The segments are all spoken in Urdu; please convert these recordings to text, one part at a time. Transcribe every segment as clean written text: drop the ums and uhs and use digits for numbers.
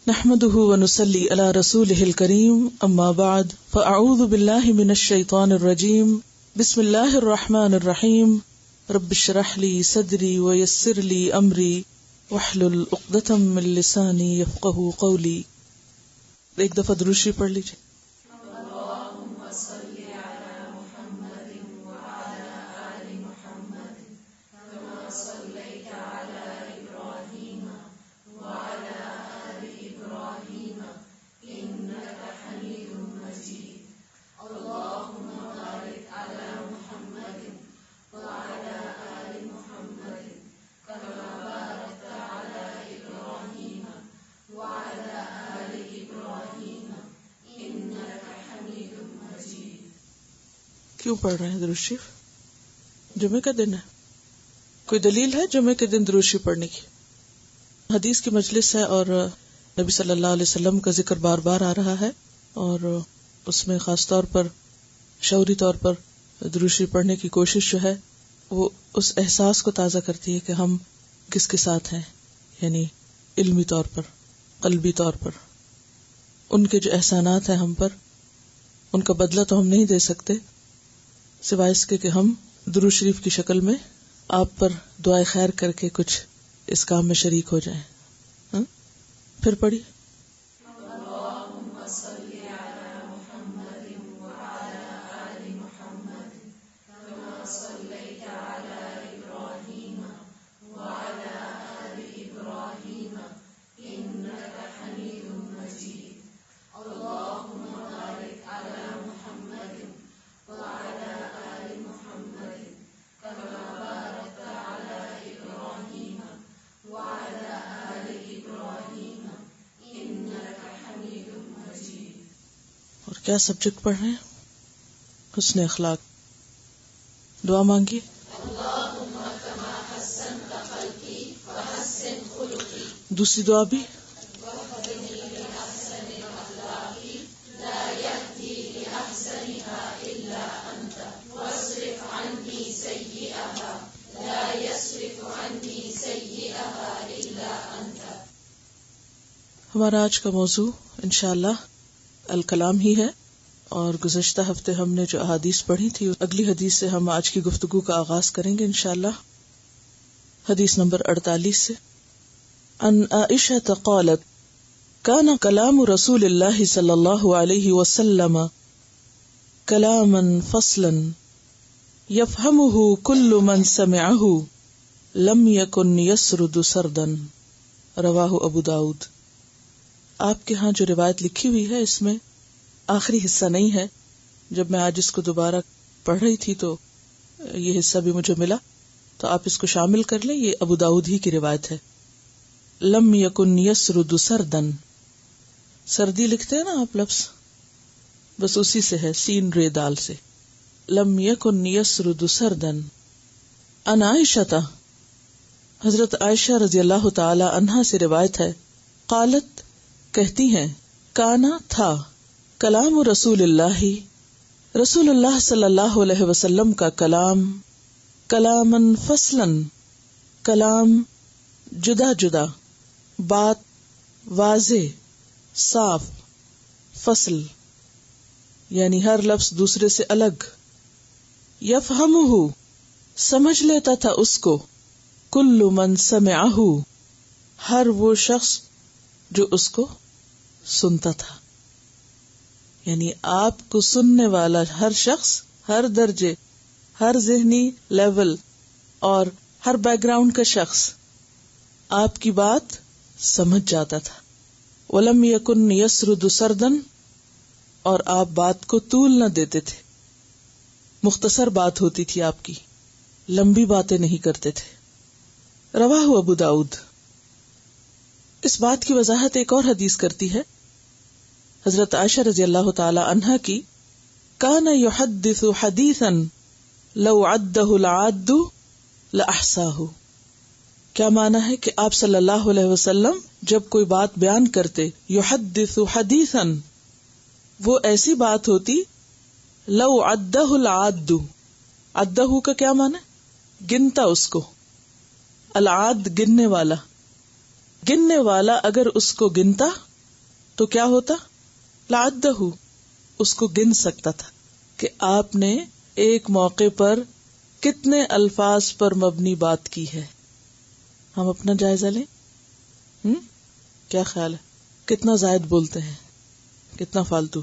نحمده ونصلي على رسوله الكريم اما بعد فاعوذ بالله من الشيطان الرجيم بسم الله الرحمن الرحيم رب اشرح لي صدري ويسر لي امري واحلل عقدة من لساني يفقهوا قولي. ایک دفعہ درود شریف پڑھ لیجیے. کیوں پڑھ رہے ہیں درود شریف؟ جمعے کا دن ہے، کوئی دلیل ہے جمعے کے دن درود شریف پڑھنے کی؟ حدیث کی مجلس ہے اور نبی صلی اللہ علیہ وسلم کا ذکر بار بار آ رہا ہے، اور اس میں خاص طور پر شعوری طور پر درود شریف پڑھنے کی کوشش جو ہے وہ اس احساس کو تازہ کرتی ہے کہ ہم کس کے ساتھ ہیں، یعنی علمی طور پر، قلبی طور پر. ان کے جو احسانات ہیں ہم پر، ان کا بدلہ تو ہم نہیں دے سکتے سوائے اس کے کہ ہم درود شریف کی شکل میں آپ پر دعائے خیر کر کے کچھ اس کام میں شریک ہو جائیں. پھر پڑھی. کیا سبجیکٹ پڑھ رہے ہیں؟ حسن اخلاق. دعا مانگی. دوسری دعا بھی ہمارا آج کا موضوع انشاءاللہ الکلام ہی ہے، اور گزشتہ ہفتے ہم نے جو احادیث پڑھی تھی اگلی حدیث سے ہم آج کی گفتگو کا آغاز کریں گے انشاءاللہ. حدیث نمبر 48 سے. عن عائشہ قالت کان کلام رسول اللہ صلی اللہ علیہ وسلم کلاما فصلا یفہمہ کل من سمعہ لم یکن یسرد سردا. رواہ ابو داؤد. آپ کے ہاں جو روایت لکھی ہوئی ہے اس میں آخری حصہ نہیں ہے. جب میں آج اس کو دوبارہ پڑھ رہی تھی تو یہ حصہ بھی مجھے ملا، تو آپ اس کو شامل کر لیں. یہ ابو داؤد ہی کی روایت ہے. لم یکن یسرد سردن، سردی لکھتے ہیں نا آپ لفظ، بس اسی سے ہے، سین رے دال سے. لم یکن یسرد سردن. عن عائشہ، حضرت عائشہ رضی اللہ تعالی عنہا سے روایت ہے. قالت، کہتی ہیں، کانا تھا، کلام رسول اللہ، رسول اللہ صلی اللہ علیہ وسلم کا کلام، کلامن فصلاً، کلام جدا جدا، بات واضح صاف، فصل یعنی ہر لفظ دوسرے سے الگ. یفہمہ، سمجھ لیتا تھا اس کو، کل من سمعہ، ہر وہ شخص جو اس کو سنتا تھا. یعنی آپ کو سننے والا ہر شخص، ہر درجے، ہر ذہنی لیول اور ہر بیک گراؤنڈ کا شخص آپ کی بات سمجھ جاتا تھا. وَلَمْ يَكُنْ يَسْرُدُ سَرْدًا، اور آپ بات کو طول نہ دیتے تھے. مختصر بات ہوتی تھی آپ کی، لمبی باتیں نہیں کرتے تھے. رواہ ابو داؤد. اس بات کی وضاحت ایک اور حدیث کرتی ہے، حضرت عائشہ رضی اللہ تعالی عنہا کی. کان یحدث حدیثا لو عدہ العاد لاحصاہ. کیا معنی ہے کہ آپ صلی اللہ علیہ وسلم جب کوئی بات بیان کرتے، یحدث حدیثا، وہ ایسی بات ہوتی، لو عدہ العاد، عدہ کا کیا معنی؟ گنتا اس کو، العاد گننے والا، گننے والا اگر اس کو گنتا تو کیا ہوتا؟ لعدہ، اس کو گن سکتا تھا کہ آپ نے ایک موقع پر کتنے الفاظ پر مبنی بات کی ہے. ہم اپنا جائزہ لیں. کیا خیال ہے؟ کتنا زائد بولتے ہیں، کتنا فالتو.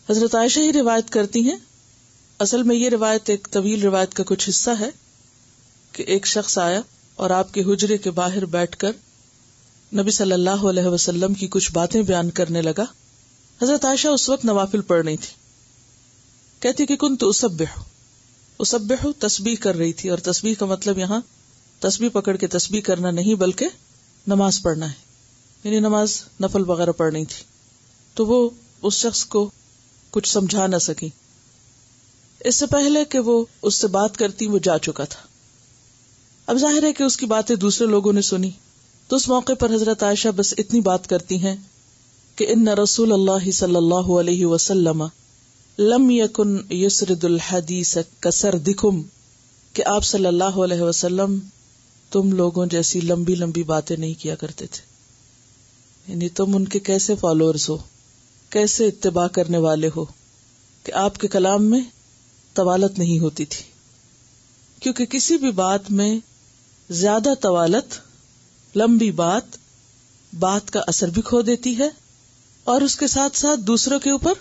حضرت عائشہ ہی روایت کرتی ہیں. اصل میں یہ روایت ایک طویل روایت کا کچھ حصہ ہے کہ ایک شخص آیا اور آپ کے حجرے کے باہر بیٹھ کر نبی صلی اللہ علیہ وسلم کی کچھ باتیں بیان کرنے لگا. حضرت عائشہ اس وقت نوافل پڑھ رہی تھی. کہتی کہ کنت اسبح تسبیح کر رہی تھی، اور تسبیح کا مطلب یہاں تسبیح پکڑ کے تسبیح کرنا نہیں بلکہ نماز پڑھنا ہے، یعنی نماز نفل وغیرہ پڑھنی تھی. تو وہ اس شخص کو کچھ سمجھا نہ سکی. اس سے پہلے کہ وہ اس سے بات کرتی وہ جا چکا تھا. اب ظاہر ہے کہ اس کی باتیں دوسرے لوگوں نے سنی، تو اس موقع پر حضرت عائشہ بس اتنی بات کرتی ہیں کہ ان رسول اللہ صلی اللہ علیہ وسلم لم یکن یسرد الحدیث کسردکم، کہ آپ صلی اللہ علیہ وسلم تم لوگوں جیسی لمبی لمبی باتیں نہیں کیا کرتے تھے. یعنی تم ان کے کیسے فالوورز ہو، کیسے اتباع کرنے والے ہو کہ آپ کے کلام میں طوالت نہیں ہوتی تھی. کیونکہ کسی بھی بات میں زیادہ طوالت، لمبی بات کا اثر بھی کھو دیتی ہے، اور اس کے ساتھ ساتھ دوسروں کے اوپر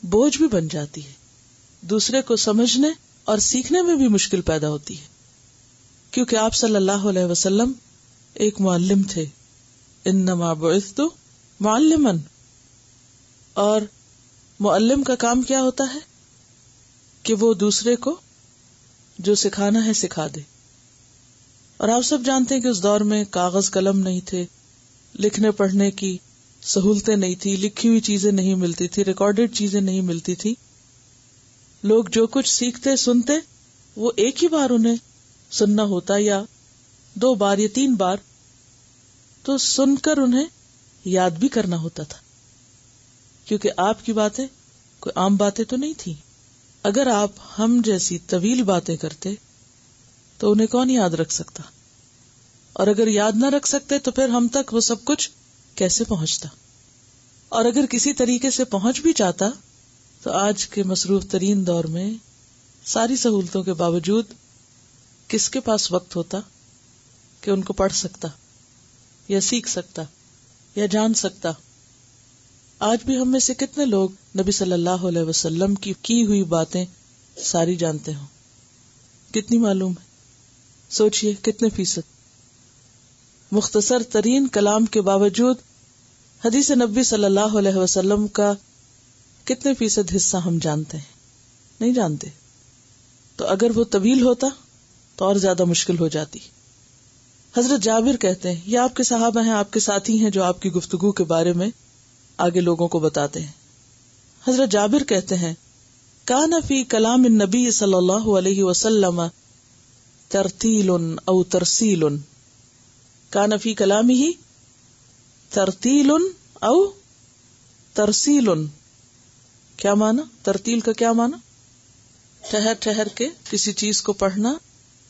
بوجھ بھی بن جاتی ہے. دوسرے کو سمجھنے اور سیکھنے میں بھی مشکل پیدا ہوتی ہے. کیونکہ آپ صلی اللہ علیہ وسلم ایک معلم تھے. انما بعثت معلما، اور معلم کا کام کیا ہوتا ہے کہ وہ دوسرے کو جو سکھانا ہے سکھا دے. اور آپ سب جانتے ہیں کہ اس دور میں کاغذ قلم نہیں تھے، لکھنے پڑھنے کی سہولتیں نہیں تھی، لکھی ہوئی چیزیں نہیں ملتی تھی، ریکارڈڈ چیزیں نہیں ملتی تھی. لوگ جو کچھ سیکھتے سنتے وہ ایک ہی بار انہیں سننا ہوتا، یا 2 بار یا 3 بار، تو سن کر انہیں یاد بھی کرنا ہوتا تھا. کیونکہ آپ کی باتیں کوئی عام باتیں تو نہیں تھی. اگر آپ ہم جیسی طویل باتیں کرتے تو انہیں کون یاد رکھ سکتا، اور اگر یاد نہ رکھ سکتے تو پھر ہم تک وہ سب کچھ کیسے پہنچتا. اور اگر کسی طریقے سے پہنچ بھی جاتا تو آج کے مصروف ترین دور میں ساری سہولتوں کے باوجود کس کے پاس وقت ہوتا کہ ان کو پڑھ سکتا یا سیکھ سکتا یا جان سکتا. آج بھی ہم میں سے کتنے لوگ نبی صلی اللہ علیہ وسلم کی ہوئی باتیں ساری جانتے ہوں؟ کتنی معلوم ہے؟ سوچئے کتنے فیصد. مختصر ترین کلام کے باوجود حدیث نبی صلی اللہ علیہ وسلم کا کتنے فیصد حصہ ہم جانتے ہیں؟ نہیں جانتے. تو اگر وہ طویل ہوتا تو اور زیادہ مشکل ہو جاتی. حضرت جابر کہتے ہیں، یہ آپ کے صحابہ ہیں، آپ کے ساتھی ہیں جو آپ کی گفتگو کے بارے میں آگے لوگوں کو بتاتے ہیں. حضرت جابر کہتے ہیں، کان فی کلام النبی صلی اللہ علیہ وسلم ترتیل او ترسیل. کان فی کلامہ ترتیل او ترسیل. کیا معنی؟ ترتیل کا کیا معنی؟ ٹھہر ٹھہر کے کسی چیز کو پڑھنا،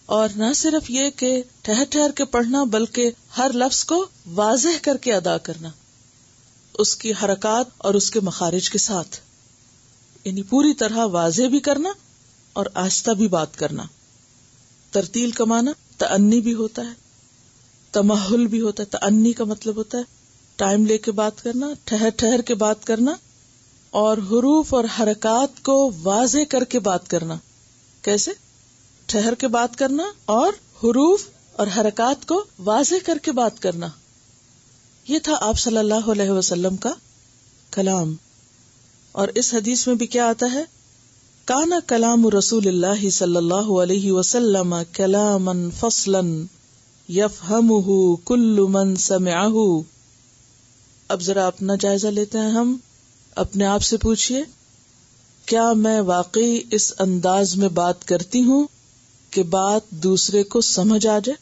اور نہ صرف یہ کہ ٹھہر ٹھہر کے پڑھنا بلکہ ہر لفظ کو واضح کر کے ادا کرنا، اس کی حرکات اور اس کے مخارج کے ساتھ، یعنی پوری طرح واضح بھی کرنا اور آہستہ بھی بات کرنا. ترتیل کا معنی تأنی بھی ہوتا ہے، تمہل بھی ہوتا ہے. تأنی کا مطلب ہوتا ہے ٹائم لے کے بات کرنا، ٹھہر ٹھہر کے بات کرنا، اور حروف اور حرکات کو واضح کر کے بات کرنا. کیسے؟ ٹھہر کے بات کرنا اور حروف اور حرکات کو واضح کر کے بات کرنا. یہ تھا آپ صلی اللہ علیہ وسلم کا کلام. اور اس حدیث میں بھی کیا آتا ہے؟ کانا کلام رسول اللہ صلی اللہ علیہ وسلم کلاما فصلا یفہمہ کل من سمعہ. اب ذرا اپنا جائزہ لیتے ہیں ہم. اپنے آپ سے پوچھئے، کیا میں واقعی اس انداز میں بات کرتی ہوں کہ بات دوسرے کو سمجھ آ جائے؟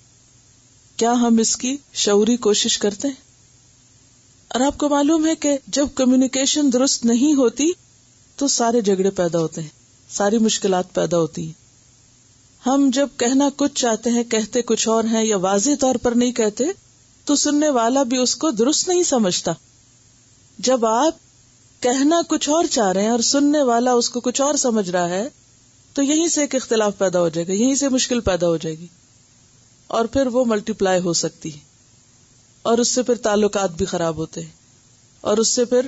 کیا ہم اس کی شعوری کوشش کرتے ہیں؟ اور آپ کو معلوم ہے کہ جب کمیونیکیشن درست نہیں ہوتی تو سارے جھگڑے پیدا ہوتے ہیں، ساری مشکلات پیدا ہوتی ہیں. ہم جب کہنا کچھ چاہتے ہیں کہتے کچھ اور ہیں، یا واضح طور پر نہیں کہتے تو سننے والا بھی اس کو درست نہیں سمجھتا. جب آپ کہنا کچھ اور چاہ رہے ہیں اور سننے والا اس کو کچھ اور سمجھ رہا ہے تو یہیں سے ایک اختلاف پیدا ہو جائے گا، یہیں سے مشکل پیدا ہو جائے گی، اور پھر وہ ملٹی پلائی ہو سکتی ہے، اور اس سے پھر تعلقات بھی خراب ہوتے ہیں، اور اس سے پھر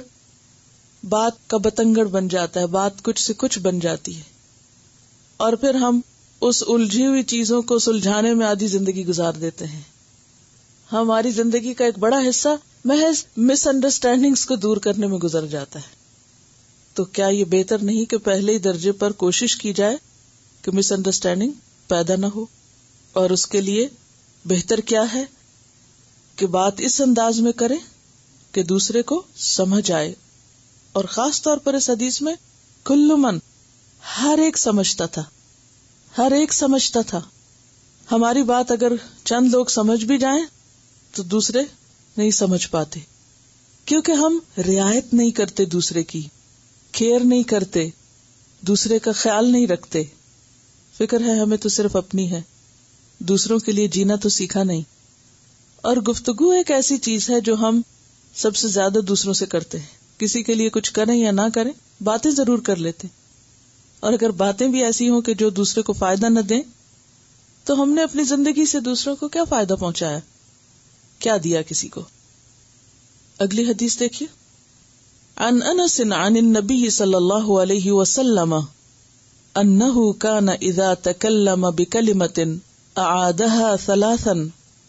بات کا بتنگڑ بن جاتا ہے، بات کچھ سے کچھ بن جاتی ہے، اور پھر ہم اس الجھی ہوئی چیزوں کو سلجھانے میں آدھی زندگی گزار دیتے ہیں. ہماری زندگی کا ایک بڑا حصہ محض مس انڈرسٹینڈنگز کو دور کرنے میں گزر جاتا ہے. تو کیا یہ بہتر نہیں کہ پہلے ہی درجے پر کوشش کی جائے کہ مس انڈرسٹینڈنگ پیدا نہ ہو؟ اور اس کے لیے بہتر کیا ہے کہ بات اس انداز میں کریں کہ دوسرے کو سمجھ آئے. اور خاص طور پر اس حدیث میں کل من، ہر ایک سمجھتا تھا، ہر ایک سمجھتا تھا. ہماری بات اگر چند لوگ سمجھ بھی جائیں تو دوسرے نہیں سمجھ پاتے، کیونکہ ہم رعایت نہیں کرتے، دوسرے کی کیئر نہیں کرتے، دوسرے کا خیال نہیں رکھتے. فکر ہے ہمیں تو صرف اپنی ہے، دوسروں کے لیے جینا تو سیکھا نہیں. اور گفتگو ایک ایسی چیز ہے جو ہم سب سے زیادہ دوسروں سے کرتے ہیں. کسی کے لیے کچھ کریں یا نہ کریں، باتیں ضرور کر لیتے، اور اگر باتیں بھی ایسی ہوں کہ جو دوسرے کو فائدہ نہ دیں تو ہم نے اپنی زندگی سے دوسروں کو کیا فائدہ پہنچایا، کیا دیا کسی کو. اگلی حدیث دیکھیے. عن انس عن النبی صلی اللہ علیہ وسلم انہ کان اذا تکلم بکلمۃ اعادها ثلاثا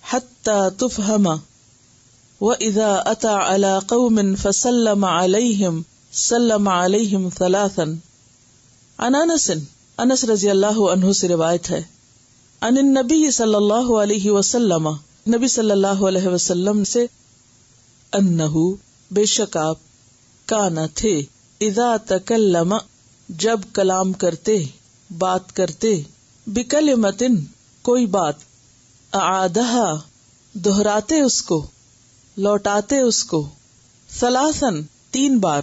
حتى تفهم واذا اتى على قوم فسلم عليهم سلم عليهم ثلاثا. عن انس رضی اللہ عنہ سے روایت ہے، عن النبی صلی اللہ علیہ وسلم، نبی صلی اللہ علیہ وسلم سے، انہو بے شک آپ، کانا تھے، اذا تکلم جب کلام کرتے، بات کرتے، بکلمتن کوئی بات، اعادہا دہراتے اس کو، لوٹاتے اس کو، ثلاثاً تین بار،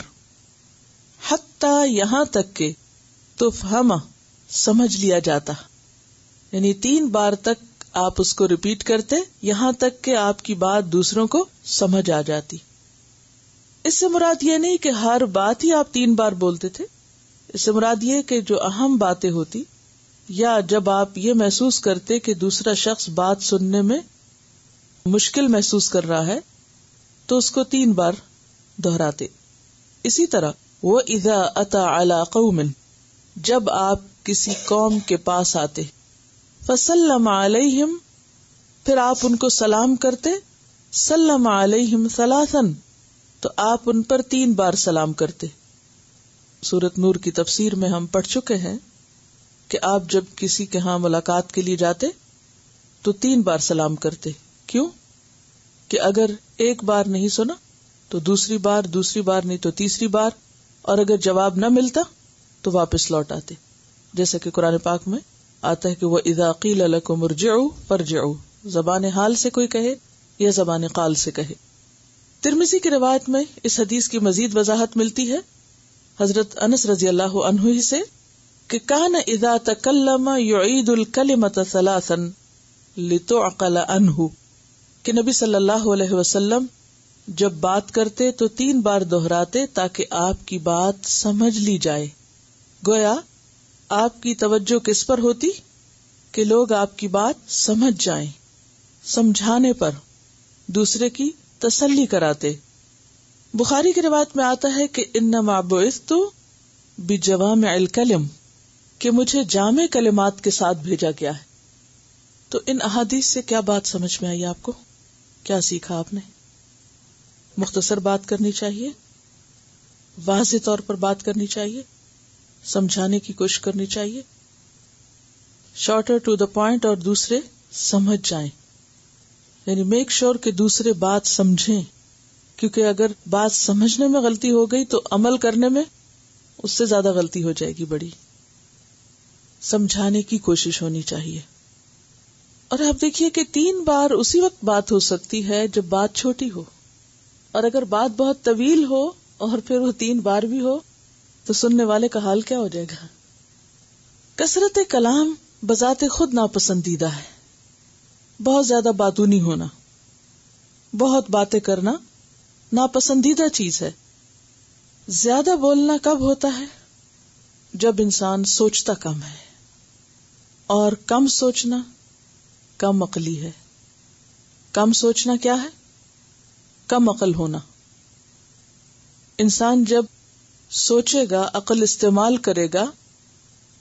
حتی یہاں تک کہ تفہم سمجھ لیا جاتا، یعنی تین بار تک آپ اس کو ریپیٹ کرتے یہاں تک کہ آپ کی بات دوسروں کو سمجھ آ جاتی. اس سے مراد یہ نہیں کہ ہر بات ہی آپ تین بار بولتے تھے، اس سے مراد یہ کہ جو اہم باتیں ہوتی یا جب آپ یہ محسوس کرتے کہ دوسرا شخص بات سننے میں مشکل محسوس کر رہا ہے تو اس کو تین بار دہراتے. اسی طرح وَإِذَا أَتَى عَلَى قَوْمٍ جب آپ کسی قوم کے پاس آتے، فسلم علیہم پھر آپ ان کو سلام کرتے، سلم علیہم ثلاثاً تو آپ ان پر تین بار سلام کرتے. سورۃ نور کی تفسیر میں ہم پڑھ چکے ہیں کہ آپ جب کسی کے ہاں ملاقات کے لیے جاتے تو تین بار سلام کرتے. کیوں؟ کہ اگر ایک بار نہیں سنا تو دوسری بار نہیں تو تیسری بار، اور اگر جواب نہ ملتا تو واپس لوٹ آتے. جیسا کہ قرآن پاک میں آتا ہے کہ وَإِذَا قِيلَ لَكُمُ ارْجِعُوا فَارْجِعُوا، زبان حال سے کوئی کہے یا زبان قال سے کہے. ترمذی کی روایت میں اس حدیث کی مزید وضاحت ملتی ہے حضرت انس رضی اللہ عنہ ہی سے کہ کان اذا تکلم یعید الکلمۃ ثلاثا لتعقل عنہ، کہ نبی صلی اللہ علیہ وسلم جب بات کرتے تو تین بار دہراتے تاکہ آپ کی بات سمجھ لی جائے. گویا آپ کی توجہ کس پر ہوتی کہ لوگ آپ کی بات سمجھ جائیں، سمجھانے پر دوسرے کی تسلی کراتے. بخاری کی روایت میں آتا ہے کہ انما بعثت بجوامع الکلم، کہ مجھے جامع کلمات کے ساتھ بھیجا گیا ہے. تو ان احادیث سے کیا بات سمجھ میں آئی آپ کو؟ کیا سیکھا آپ نے؟ مختصر بات کرنی چاہیے، واضح طور پر بات کرنی چاہیے، سمجھانے کی کوشش کرنی چاہیے، شارٹر ٹو دا پوائنٹ، اور دوسرے سمجھ جائیں. یعنی میک شور کہ دوسرے بات سمجھیں، کیونکہ اگر بات سمجھنے میں غلطی ہو گئی تو عمل کرنے میں اس سے زیادہ غلطی ہو جائے گی بڑی. سمجھانے کی کوشش ہونی چاہیے. اور آپ دیکھیے کہ تین بار اسی وقت بات ہو سکتی ہے جب بات چھوٹی ہو، اور اگر بات بہت طویل ہو اور پھر وہ تین بار بھی ہو تو سننے والے کا حال کیا ہو جائے گا. کثرت کلام بذات خود ناپسندیدہ ہے. بہت زیادہ باتونی ہونا، بہت باتیں کرنا ناپسندیدہ چیز ہے. زیادہ بولنا کب ہوتا ہے؟ جب انسان سوچتا کم ہے، اور کم سوچنا کم عقلی ہے. کم سوچنا کیا ہے؟ کم عقل ہونا. انسان جب سوچے گا، عقل استعمال کرے گا،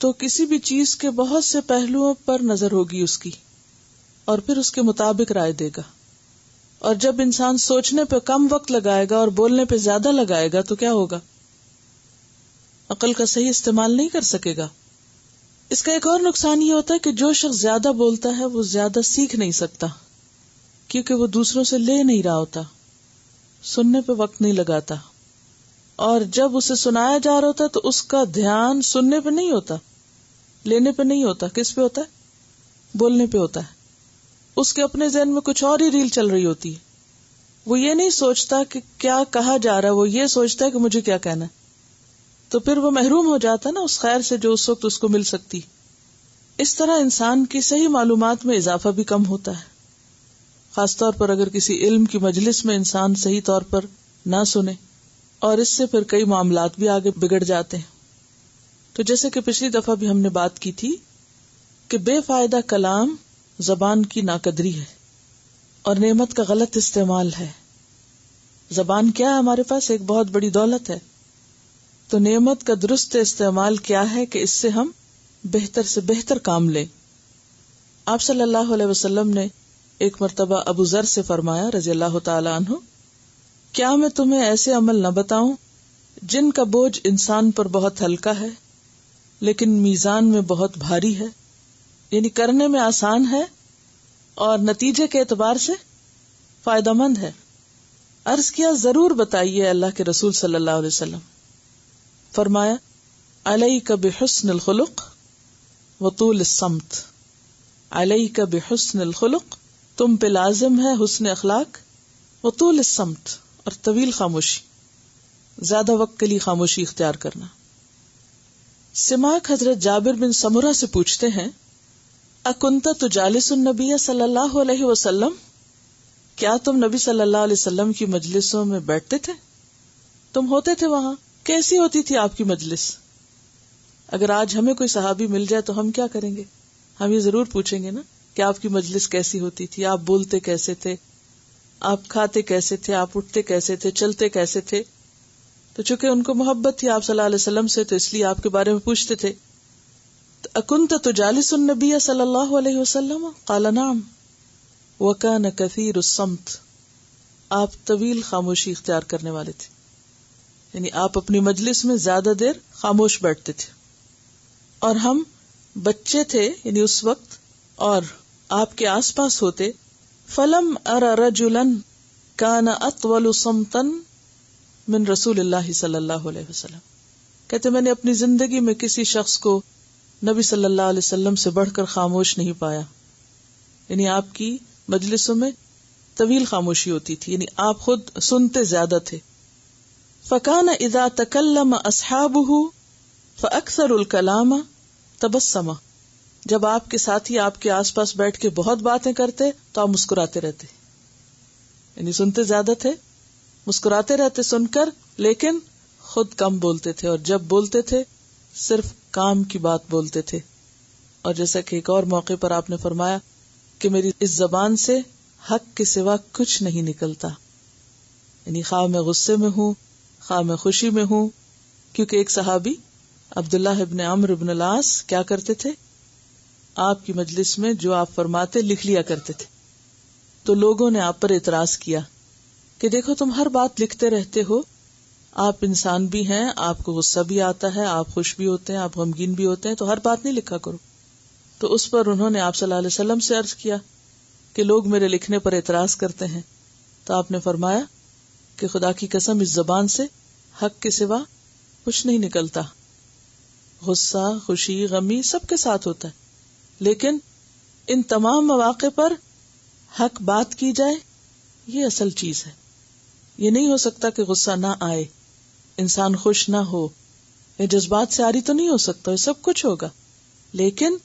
تو کسی بھی چیز کے بہت سے پہلوؤں پر نظر ہوگی اس کی، اور پھر اس کے مطابق رائے دے گا. اور جب انسان سوچنے پہ کم وقت لگائے گا اور بولنے پہ زیادہ لگائے گا تو کیا ہوگا؟ عقل کا صحیح استعمال نہیں کر سکے گا. اس کا ایک اور نقصان یہ ہوتا ہے کہ جو شخص زیادہ بولتا ہے وہ زیادہ سیکھ نہیں سکتا، کیونکہ وہ دوسروں سے لے نہیں رہا ہوتا، سننے پہ وقت نہیں لگاتا. اور جب اسے سنایا جا رہا ہوتا تو اس کا دھیان سننے پہ نہیں ہوتا، لینے پہ نہیں ہوتا. کس پہ ہوتا ہے؟ بولنے پہ ہوتا ہے. اس کے اپنے ذہن میں کچھ اور ہی ریل چل رہی ہوتی ہے. وہ یہ نہیں سوچتا کہ کیا کہا جا رہا ہے، وہ یہ سوچتا ہے کہ مجھے کیا کہنا ہے. تو پھر وہ محروم ہو جاتا نا اس خیر سے جو اس وقت اس کو مل سکتی. اس طرح انسان کی صحیح معلومات میں اضافہ بھی کم ہوتا ہے، خاص طور پر اگر کسی علم کی مجلس میں انسان صحیح طور پر نہ سنے، اور اس سے پھر کئی معاملات بھی آگے بگڑ جاتے ہیں. تو جیسے کہ پچھلی دفعہ بھی ہم نے بات کی تھی کہ بے فائدہ کلام زبان کی ناقدری ہے اور نعمت کا غلط استعمال ہے. زبان کیا ہے؟ ہمارے پاس ایک بہت بڑی دولت ہے. تو نعمت کا درست استعمال کیا ہے کہ اس سے ہم بہتر سے بہتر کام لیں. آپ صلی اللہ علیہ وسلم نے ایک مرتبہ ابو ذر سے فرمایا رضی اللہ تعالی عنہ، کیا میں تمہیں ایسے عمل نہ بتاؤں جن کا بوجھ انسان پر بہت ہلکا ہے لیکن میزان میں بہت بھاری ہے، یعنی کرنے میں آسان ہے اور نتیجے کے اعتبار سے فائدہ مند ہے. عرض کیا ضرور بتائیے اللہ کے رسول صلی اللہ علیہ وسلم. فرمایا علیک بحسن الخلق وطول الصمت. علیک بحسن الخلق، تم پہ لازم ہے حسن اخلاق، وطول الصمت، اور طویل خاموشی، زیادہ وقت کے لیے خاموشی اختیار کرنا. سماک حضرت جابر بن سمرہ سے پوچھتے ہیں، اکنت تجالس النبی صلی اللہ علیہ وسلم، کیا تم نبی صلی اللہ علیہ وسلم کی مجلسوں میں بیٹھتے تھے؟ تم ہوتے تھے وہاں؟ کیسی ہوتی تھی آپ کی مجلس؟ اگر آج ہمیں کوئی صحابی مل جائے تو ہم کیا کریں گے؟ ہم یہ ضرور پوچھیں گے نا کہ آپ کی مجلس کیسی ہوتی تھی، آپ بولتے کیسے تھے، آپ کھاتے کیسے تھے، آپ اٹھتے کیسے تھے، چلتے کیسے تھے. تو چونکہ ان کو محبت تھی آپ صلی اللہ علیہ وسلم سے، تو اس لیے آپ کے بارے میں پوچھتے تھے. اکنت تجالس النبی صلی اللہ علیہ وسلم؟ قال نعم وکان کثیر الصمت. آپ طویل خاموشی اختیار کرنے والے تھے، یعنی آپ اپنی مجلس میں زیادہ دیر خاموش بیٹھتے تھے. اور ہم بچے تھے یعنی اس وقت، اور آپ کے آس پاس ہوتے. فلم ارى رجلا كان اطول صمتا من رسول اللہ صلی اللہ علیہ وسلم. کہتے میں نے اپنی زندگی میں کسی شخص کو نبی صلی اللہ علیہ وسلم سے بڑھ کر خاموش نہیں پایا. یعنی آپ کی مجلسوں میں طویل خاموشی ہوتی تھی، یعنی آپ خود سنتے زیادہ تھے. فکان اذا تکلم اصحابہ فاکثر الکلام تبسم. جب آپ کے ساتھی آپ کے آس پاس بیٹھ کے بہت باتیں کرتے تو آپ مسکراتے رہتے، یعنی سنتے زیادہ تھے، مسکراتے رہتے سن کر، لیکن خود کم بولتے تھے، اور جب بولتے تھے صرف کام کی بات بولتے تھے. اور جیسا کہ ایک اور موقع پر آپ نے فرمایا کہ میری اس زبان سے حق کے سوا کچھ نہیں نکلتا، یعنی خواہ میں غصے میں ہوں، خواہ میں خوشی میں ہوں. کیونکہ ایک صحابی عبداللہ ابن عمرو ابن العاص کیا کرتے تھے، آپ کی مجلس میں جو آپ فرماتے لکھ لیا کرتے تھے. تو لوگوں نے آپ پر اعتراض کیا کہ دیکھو تم ہر بات لکھتے رہتے ہو، آپ انسان بھی ہیں، آپ کو غصہ بھی آتا ہے، آپ خوش بھی ہوتے ہیں، آپ غمگین بھی ہوتے ہیں، تو ہر بات نہیں لکھا کرو. تو اس پر انہوں نے آپ صلی اللہ علیہ وسلم سے عرض کیا کہ لوگ میرے لکھنے پر اعتراض کرتے ہیں. تو آپ نے فرمایا کہ خدا کی قسم اس زبان سے حق کے سوا کچھ نہیں نکلتا. غصہ، خوشی، غمی سب کے ساتھ ہوتا ہے، لیکن ان تمام مواقع پر حق بات کی جائے، یہ اصل چیز ہے. یہ نہیں ہو سکتا کہ غصہ نہ آئے، انسان خوش نہ ہو، یہ جذبات سے عاری تو نہیں ہو سکتا، یہ سب کچھ ہوگا، لیکن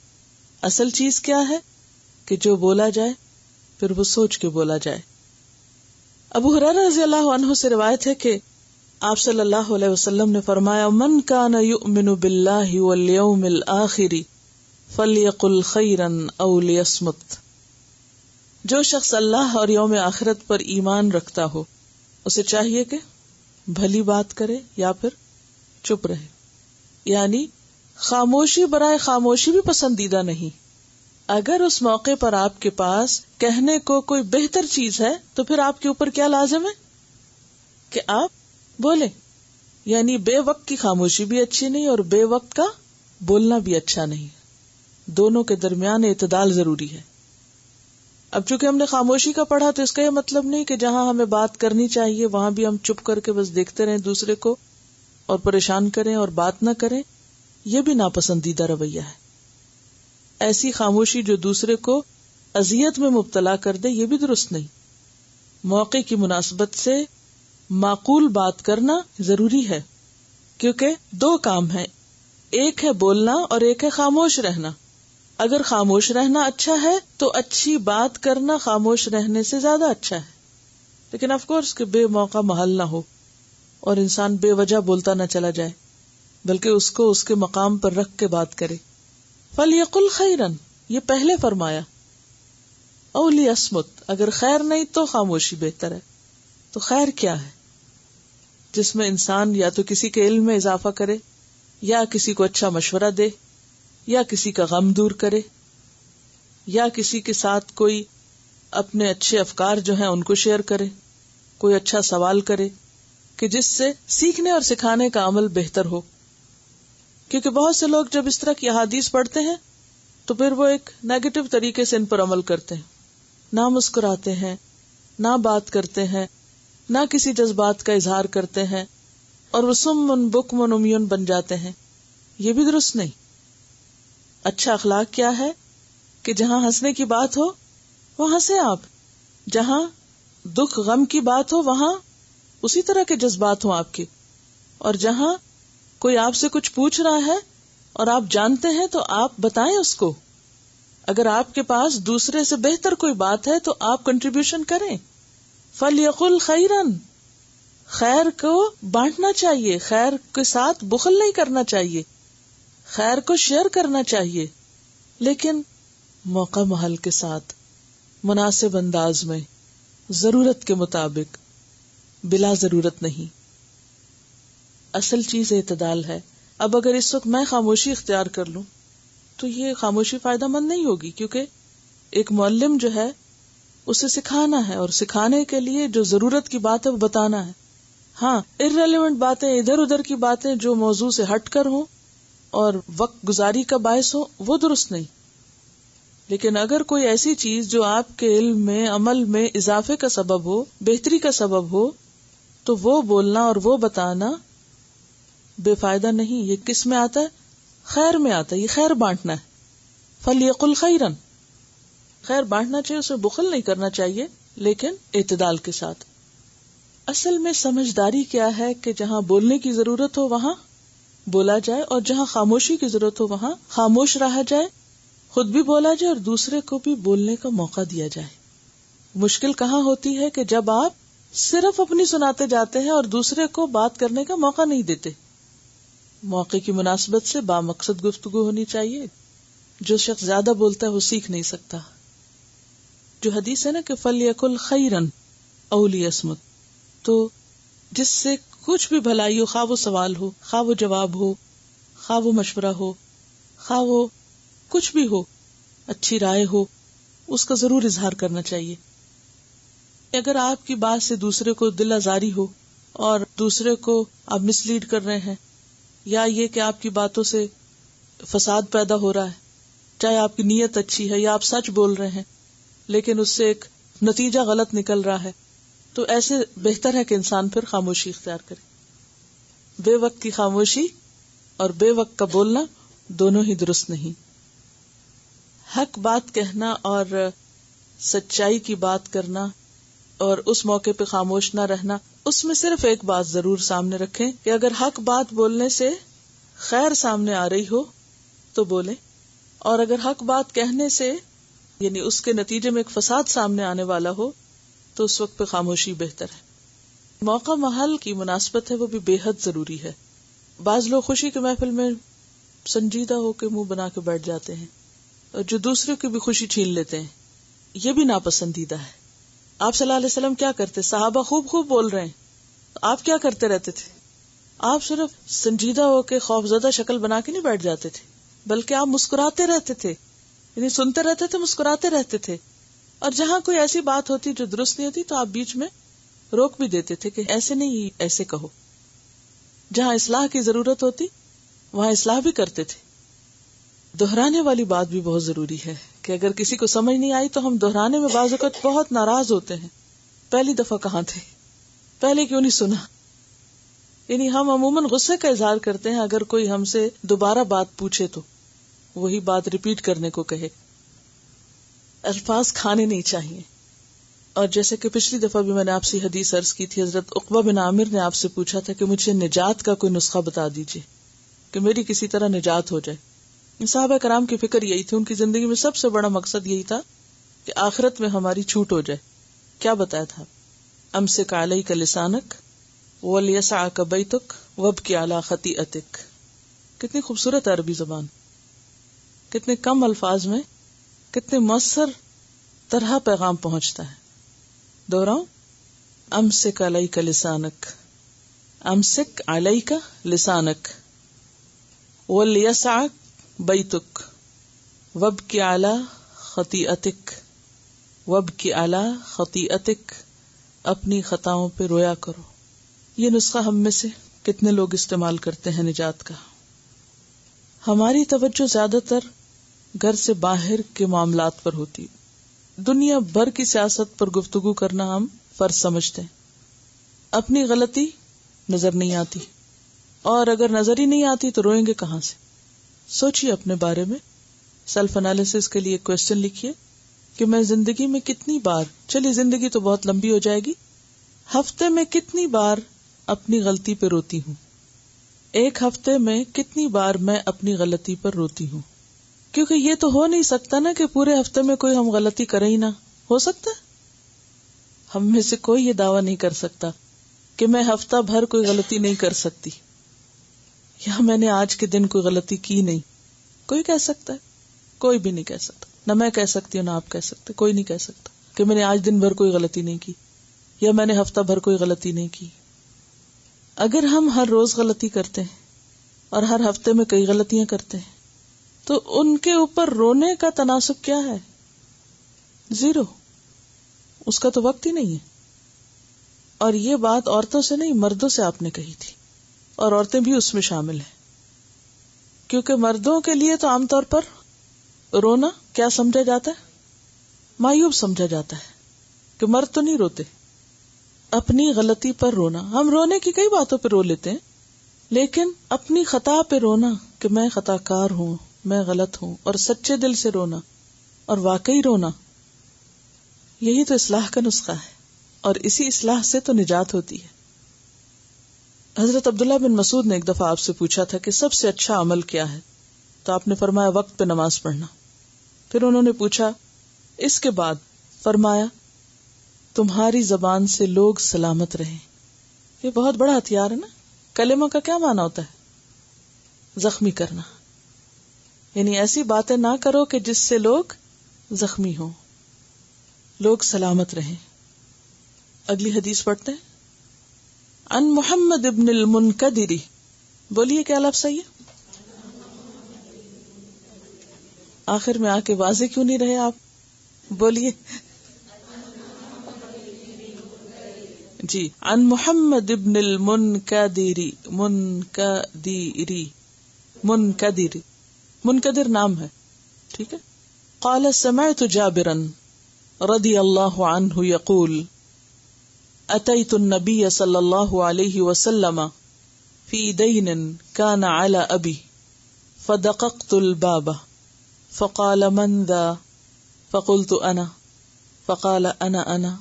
اصل چیز کیا ہے کہ جو بولا جائے پھر وہ سوچ کے بولا جائے. ابو ہریرہ رضی اللہ عنہ سے روایت ہے کہ آپ صلی اللہ علیہ وسلم نے فرمایا من کان یؤمن باللہ والیوم الآخر فلیقل خیرا او لیصمت. جو شخص اللہ اور یوم آخرت پر ایمان رکھتا ہو اسے چاہیے کہ بھلی بات کرے یا پھر چپ رہے. یعنی خاموشی برائے خاموشی بھی پسندیدہ نہیں. اگر اس موقع پر آپ کے پاس کہنے کو کوئی بہتر چیز ہے تو پھر آپ کے اوپر کیا لازم ہے کہ آپ بولیں. یعنی بے وقت کی خاموشی بھی اچھی نہیں اور بے وقت کا بولنا بھی اچھا نہیں. دونوں کے درمیان اعتدال ضروری ہے. اب چونکہ ہم نے خاموشی کا پڑھا تو اس کا یہ مطلب نہیں کہ جہاں ہمیں بات کرنی چاہیے وہاں بھی ہم چپ کر کے بس دیکھتے رہیں دوسرے کو اور پریشان کریں اور بات نہ کریں. یہ بھی ناپسندیدہ رویہ ہے. ایسی خاموشی جو دوسرے کو اذیت میں مبتلا کر دے یہ بھی درست نہیں. موقع کی مناسبت سے معقول بات کرنا ضروری ہے کیونکہ دو کام ہیں، ایک ہے بولنا اور ایک ہے خاموش رہنا. اگر خاموش رہنا اچھا ہے تو اچھی بات کرنا خاموش رہنے سے زیادہ اچھا ہے. لیکن آف کورس کہ بے موقع محل نہ ہو اور انسان بے وجہ بولتا نہ چلا جائے بلکہ اس کو اس کے مقام پر رکھ کے بات کرے. فَلْيَقُلْ خَيْرًا یہ پہلے فرمایا. او لِيَصْمُتْ اگر خیر نہیں تو خاموشی بہتر ہے. تو خیر کیا ہے؟ جس میں انسان یا تو کسی کے علم میں اضافہ کرے یا کسی کو اچھا مشورہ دے یا کسی کا غم دور کرے یا کسی کے ساتھ کوئی اپنے اچھے افکار جو ہیں ان کو شیئر کرے، کوئی اچھا سوال کرے کہ جس سے سیکھنے اور سکھانے کا عمل بہتر ہو. کیونکہ بہت سے لوگ جب اس طرح کی احادیث پڑھتے ہیں تو پھر وہ ایک نیگیٹو طریقے سے ان پر عمل کرتے ہیں، نہ مسکراتے ہیں، نہ بات کرتے ہیں، نہ کسی جذبات کا اظہار کرتے ہیں اور وہ سمن بکمن عمیون بن جاتے ہیں. یہ بھی درست نہیں. اچھا اخلاق کیا ہے کہ جہاں ہنسنے کی بات ہو وہاں ہنسیں آپ، جہاں دکھ غم کی بات ہو وہاں اسی طرح کے جذبات ہوں آپ کے، اور جہاں کوئی آپ سے کچھ پوچھ رہا ہے اور آپ جانتے ہیں تو آپ بتائیں اس کو. اگر آپ کے پاس دوسرے سے بہتر کوئی بات ہے تو آپ کنٹریبیوشن کریں. فَلْيَقُلْ خَيْرًا خیر کو بانٹنا چاہیے، خیر کے ساتھ بخل نہیں کرنا چاہیے، خیر کو شیئر کرنا چاہیے، لیکن موقع محل کے ساتھ، مناسب انداز میں، ضرورت کے مطابق، بلا ضرورت نہیں. اصل چیز اعتدال ہے. اب اگر اس وقت میں خاموشی اختیار کر لوں تو یہ خاموشی فائدہ مند نہیں ہوگی، کیونکہ ایک معلم جو ہے اسے سکھانا ہے اور سکھانے کے لیے جو ضرورت کی بات ہے وہ بتانا ہے. ہاں irrelevant باتیں، ادھر ادھر کی باتیں جو موضوع سے ہٹ کر ہوں اور وقت گزاری کا باعث ہو وہ درست نہیں. لیکن اگر کوئی ایسی چیز جو آپ کے علم میں، عمل میں اضافے کا سبب ہو، بہتری کا سبب ہو، تو وہ بولنا اور وہ بتانا بے فائدہ نہیں. یہ کس میں آتا ہے؟ خیر میں آتا ہے. یہ خیر بانٹنا ہے. فَلْيَقُلْ خَيْرًا خیر بانٹنا چاہیے، اسے بخل نہیں کرنا چاہیے لیکن اعتدال کے ساتھ. اصل میں سمجھداری کیا ہے کہ جہاں بولنے کی ضرورت ہو وہاں بولا جائے اور جہاں خاموشی کی ضرورت ہو وہاں خاموش رہا جائے، خود بھی بولا جائے اور دوسرے کو بھی بولنے کا موقع دیا جائے. مشکل کہاں ہوتی ہے کہ جب آپ صرف اپنی سناتے جاتے ہیں اور دوسرے کو بات کرنے کا موقع نہیں دیتے. موقع کی مناسبت سے بامقصد گفتگو ہونی چاہیے. جو شخص زیادہ بولتا ہے وہ سیکھ نہیں سکتا. جو حدیث ہے نا کہ فَلْيَقُلْ خَيْرًا أَوْ لِيَصْمُتْ، تو جس سے کچھ بھی بھلائی ہو، خواہ وہ سوال ہو، خواہ وہ جواب ہو، خواہ وہ مشورہ ہو، خواہ وہ کچھ بھی ہو، اچھی رائے ہو، اس کا ضرور اظہار کرنا چاہیے. اگر آپ کی بات سے دوسرے کو دل آزاری ہو اور دوسرے کو آپ مس لیڈ کر رہے ہیں، یا یہ کہ آپ کی باتوں سے فساد پیدا ہو رہا ہے، چاہے آپ کی نیت اچھی ہے یا آپ سچ بول رہے ہیں لیکن اس سے ایک نتیجہ غلط نکل رہا ہے، تو ایسے بہتر ہے کہ انسان پھر خاموشی اختیار کرے. بے وقت کی خاموشی اور بے وقت کا بولنا دونوں ہی درست نہیں. حق بات کہنا اور سچائی کی بات کرنا اور اس موقع پہ خاموش نہ رہنا، اس میں صرف ایک بات ضرور سامنے رکھیں کہ اگر حق بات بولنے سے خیر سامنے آ رہی ہو تو بولیں، اور اگر حق بات کہنے سے یعنی اس کے نتیجے میں ایک فساد سامنے آنے والا ہو تو اس وقت پہ خاموشی بہتر ہے. موقع محل کی مناسبت ہے وہ بھی بے حد ضروری ہے. بعض لوگ خوشی کے محفل میں سنجیدہ ہو کے منہ بنا کے بیٹھ جاتے ہیں اور جو دوسروں کی بھی خوشی چھین لیتے ہیں، یہ بھی ناپسندیدہ ہے. آپ صلی اللہ علیہ وسلم کیا کرتے؟ صحابہ خوب خوب بول رہے ہیں، آپ کیا کرتے رہتے تھے؟ آپ صرف سنجیدہ ہو کے خوف زدہ شکل بنا کے نہیں بیٹھ جاتے تھے، بلکہ آپ مسکراتے رہتے تھے، یعنی سنتے رہتے تھے، مسکراتے رہتے تھے. اور جہاں کوئی ایسی بات ہوتی جو درست نہیں ہوتی تو آپ بیچ میں روک بھی دیتے تھے کہ ایسے نہیں، ایسے کہو. جہاں اصلاح کی ضرورت ہوتی وہاں اصلاح بھی کرتے تھے. دہرانے والی بات بھی بہت ضروری ہے کہ اگر کسی کو سمجھ نہیں آئی تو ہم دہرانے میں بعض اوقات بہت ناراض ہوتے ہیں. پہلی دفعہ کہاں تھے؟ پہلے کیوں نہیں سنا؟ یعنی ہم عموماً غصے کا اظہار کرتے ہیں اگر کوئی ہم سے دوبارہ بات پوچھے تو وہی بات ریپیٹ کرنے کو کہے. الفاظ کھانے نہیں چاہیے. اور جیسے کہ پچھلی دفعہ بھی میں نے آپ سے حدیث عرض کی تھی، حضرت عقبہ بن عامر نے آپ سے پوچھا تھا کہ مجھے نجات کا کوئی نسخہ بتا دیجئے کہ میری کسی طرح نجات ہو جائے. صحابہ کرام کی فکر یہی تھی، ان کی زندگی میں سب سے بڑا مقصد یہی تھا کہ آخرت میں ہماری چھوٹ ہو جائے. کیا بتایا تھا؟ امسک علیک لسانک ولیسعک بیتک وابکی علی خطیئتک. کتنی خوبصورت عربی زبان، کتنے کم الفاظ میں کتنے مؤثر طرح پیغام پہنچتا ہے. دوہراؤں، امسک علیک لسانک، امسک علیک لسانک ولیسعک بیتک وابکی علی خطیئتک، وابکی علی خطیئتک، اپنی خطاؤں پہ رویا کرو. یہ نسخہ ہم میں سے کتنے لوگ استعمال کرتے ہیں نجات کا؟ ہماری توجہ زیادہ تر گھر سے باہر کے معاملات پر ہوتی. دنیا بھر کی سیاست پر گفتگو کرنا ہم فرض سمجھتے ہیں. اپنی غلطی نظر نہیں آتی، اور اگر نظر ہی نہیں آتی تو روئیں گے کہاں سے؟ سوچیے اپنے بارے میں، سیلف انالیسس کے لیے ایک کوشچن لکھیے کہ میں زندگی میں کتنی بار، چلیے زندگی تو بہت لمبی ہو جائے گی، ہفتے میں کتنی بار اپنی غلطی پہ روتی ہوں؟ ایک ہفتے میں کتنی بار میں اپنی غلطی پر روتی ہوں؟ کیونکہ یہ تو ہو نہیں سکتا نا کہ پورے ہفتے میں کوئی ہم غلطی کرے ہی نہ. ہو سکتا ہے؟ ہم میں سے کوئی یہ دعویٰ نہیں کر سکتا کہ میں ہفتہ بھر کوئی غلطی نہیں کر سکتی، یا میں نے آج کے دن کوئی غلطی کی نہیں. کوئی کہہ سکتا ہے؟ کوئی بھی نہیں کہہ سکتا. نہ میں کہہ سکتی ہوں نہ آپ کہہ سکتے. کوئی نہیں کہہ سکتا کہ میں نے آج دن بھر کوئی غلطی نہیں کی یا میں نے ہفتہ بھر کوئی غلطی نہیں کی. اگر ہم ہر روز غلطی کرتے ہیں اور ہر ہفتے میں کئی غلطیاں کرتے ہیں تو ان کے اوپر رونے کا تناسب کیا ہے؟ زیرو. اس کا تو وقت ہی نہیں ہے. اور یہ بات عورتوں سے نہیں، مردوں سے آپ نے کہی تھی، اور عورتیں بھی اس میں شامل ہیں. کیونکہ مردوں کے لیے تو عام طور پر رونا کیا سمجھا جاتا ہے؟ معیوب سمجھا جاتا ہے کہ مرد تو نہیں روتے. اپنی غلطی پر رونا، ہم رونے کی کئی باتوں پہ رو لیتے ہیں، لیکن اپنی خطا پہ رونا کہ میں خطا کار ہوں، میں غلط ہوں، اور سچے دل سے رونا اور واقعی رونا، یہی تو اصلاح کا نسخہ ہے. اور اسی اصلاح سے تو نجات ہوتی ہے. حضرت عبداللہ بن مسعود نے ایک دفعہ آپ سے پوچھا تھا کہ سب سے اچھا عمل کیا ہے؟ تو آپ نے فرمایا وقت پہ نماز پڑھنا. پھر انہوں نے پوچھا اس کے بعد؟ فرمایا تمہاری زبان سے لوگ سلامت رہیں. یہ بہت بڑا ہتھیار ہے نا. کلمہ کا کیا معنی ہوتا ہے؟ زخمی کرنا. یعنی ایسی باتیں نہ کرو کہ جس سے لوگ زخمی ہوں، لوگ سلامت رہیں. اگلی حدیث پڑھتے ہیں. عن محمد ابن المنکدر، بولیے کیا لفظ صحیح ہے؟ آخر میں آ کے واضح کیوں نہیں رہے آپ؟ بولیے جی. عن محمد ابن المنکدر، منکدر نام ہے، ٹھیک ہے. قال سمعت جابرا رضی اللہ عنہ یقول اتیت النبی صلی اللہ علیہ وسلم فی دین کان علی ابی فدققت الباب فقال من ذا فقلت انا فقال انا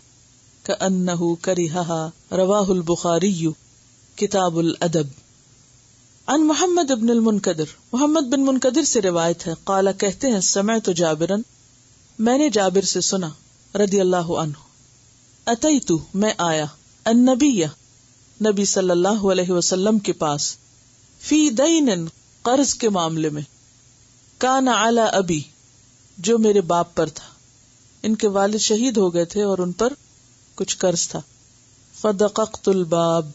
کأنہ کرہها رواہ البخاری کتاب الادب. عن محمد بن المنکدر، محمد بن منکدر سے روایت ہے. قال کہتے ہیں سمعت جابرا، میں نے جابر سے سنا رضی اللہ عنہ. اتیتو میں آیا، النبی نبی صلی اللہ علیہ وسلم کے پاس فی دین قرض کے معاملے میں، کان علی ابی جو میرے باپ پر تھا، ان کے والد شہید ہو گئے تھے اور ان پر کچھ قرض تھا. فدققت الباب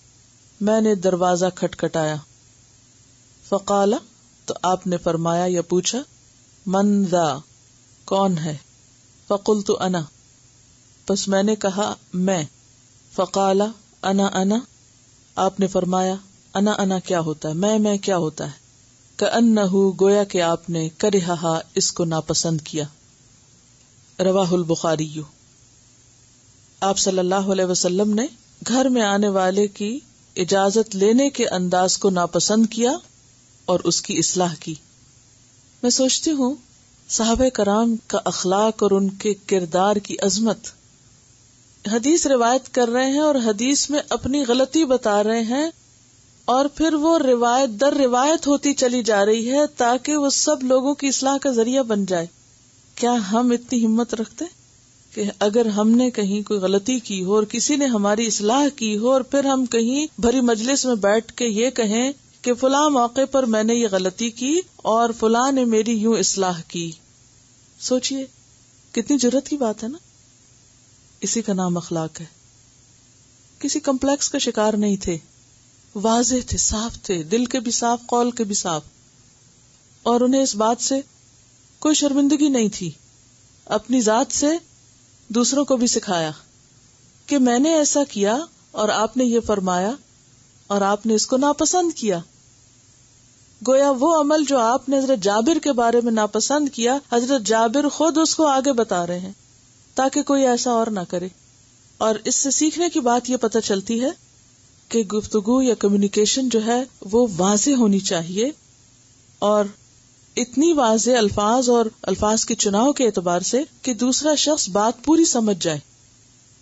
میں نے دروازہ کھٹکھٹایا. فقال تو آپ نے فرمایا یا پوچھا من ذا کون ہے؟ فقلت انا پس میں نے کہا میں. فقال انا آپ نے فرمایا انا کیا ہوتا ہے، میں کیا ہوتا ہے؟ کأنہ گویا کہ آپ نے کرہا اس کو ناپسند کیا. رواہ البخاری. آپ صلی اللہ علیہ وسلم نے گھر میں آنے والے کی اجازت لینے کے انداز کو ناپسند کیا اور اس کی اصلاح کی. میں سوچتی ہوں صحابہ کرام کا اخلاق اور ان کے کردار کی عظمت. حدیث روایت کر رہے ہیں اور حدیث میں اپنی غلطی بتا رہے ہیں اور پھر وہ روایت در روایت ہوتی چلی جا رہی ہے تاکہ وہ سب لوگوں کی اصلاح کا ذریعہ بن جائے. کیا ہم اتنی ہمت رکھتے کہ اگر ہم نے کہیں کوئی غلطی کی ہو اور کسی نے ہماری اصلاح کی ہو اور پھر ہم کہیں بھری مجلس میں بیٹھ کے یہ کہیں کہ فلاں موقع پر میں نے یہ غلطی کی اور فلاں نے میری یوں اصلاح کی؟ سوچئے کتنی جرات کی بات ہے نا. اسی کا نام اخلاق ہے. کسی کمپلیکس کا شکار نہیں تھے، واضح تھے، صاف تھے، دل کے بھی صاف، قول کے بھی صاف، اور انہیں اس بات سے کوئی شرمندگی نہیں تھی. اپنی ذات سے دوسروں کو بھی سکھایا کہ میں نے ایسا کیا اور آپ نے یہ فرمایا اور آپ نے اس کو ناپسند کیا. گویا وہ عمل جو آپ نے حضرت جابر کے بارے میں ناپسند کیا، حضرت جابر خود اس کو آگے بتا رہے ہیں تاکہ کوئی ایسا اور نہ کرے. اور اس سے سیکھنے کی بات یہ پتہ چلتی ہے کہ گفتگو یا کمیونیکیشن جو ہے وہ واضح ہونی چاہیے، اور اتنی واضح الفاظ اور الفاظ کے چناؤ کے اعتبار سے کہ دوسرا شخص بات پوری سمجھ جائے.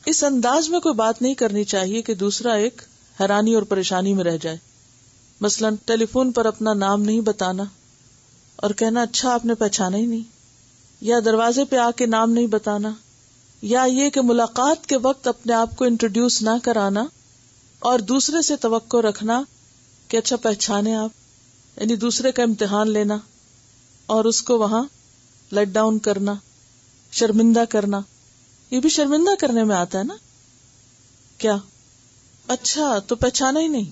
اس انداز میں کوئی بات نہیں کرنی چاہیے کہ دوسرا ایک حیرانی اور پریشانی میں رہ جائے. مثلا ٹیلی فون پر اپنا نام نہیں بتانا اور کہنا اچھا آپ نے پہچانا ہی نہیں، یا دروازے پہ آ کے نام نہیں بتانا، یا یہ کہ ملاقات کے وقت اپنے آپ کو انٹروڈیوس نہ کرانا اور دوسرے سے توقع رکھنا کہ اچھا پہچانے آپ، یعنی دوسرے کا امتحان لینا اور اس کو وہاں لیٹ ڈاؤن کرنا، شرمندہ کرنا. یہ بھی شرمندہ کرنے میں آتا ہے نا. کیا اچھا تو پہچانا ہی نہیں،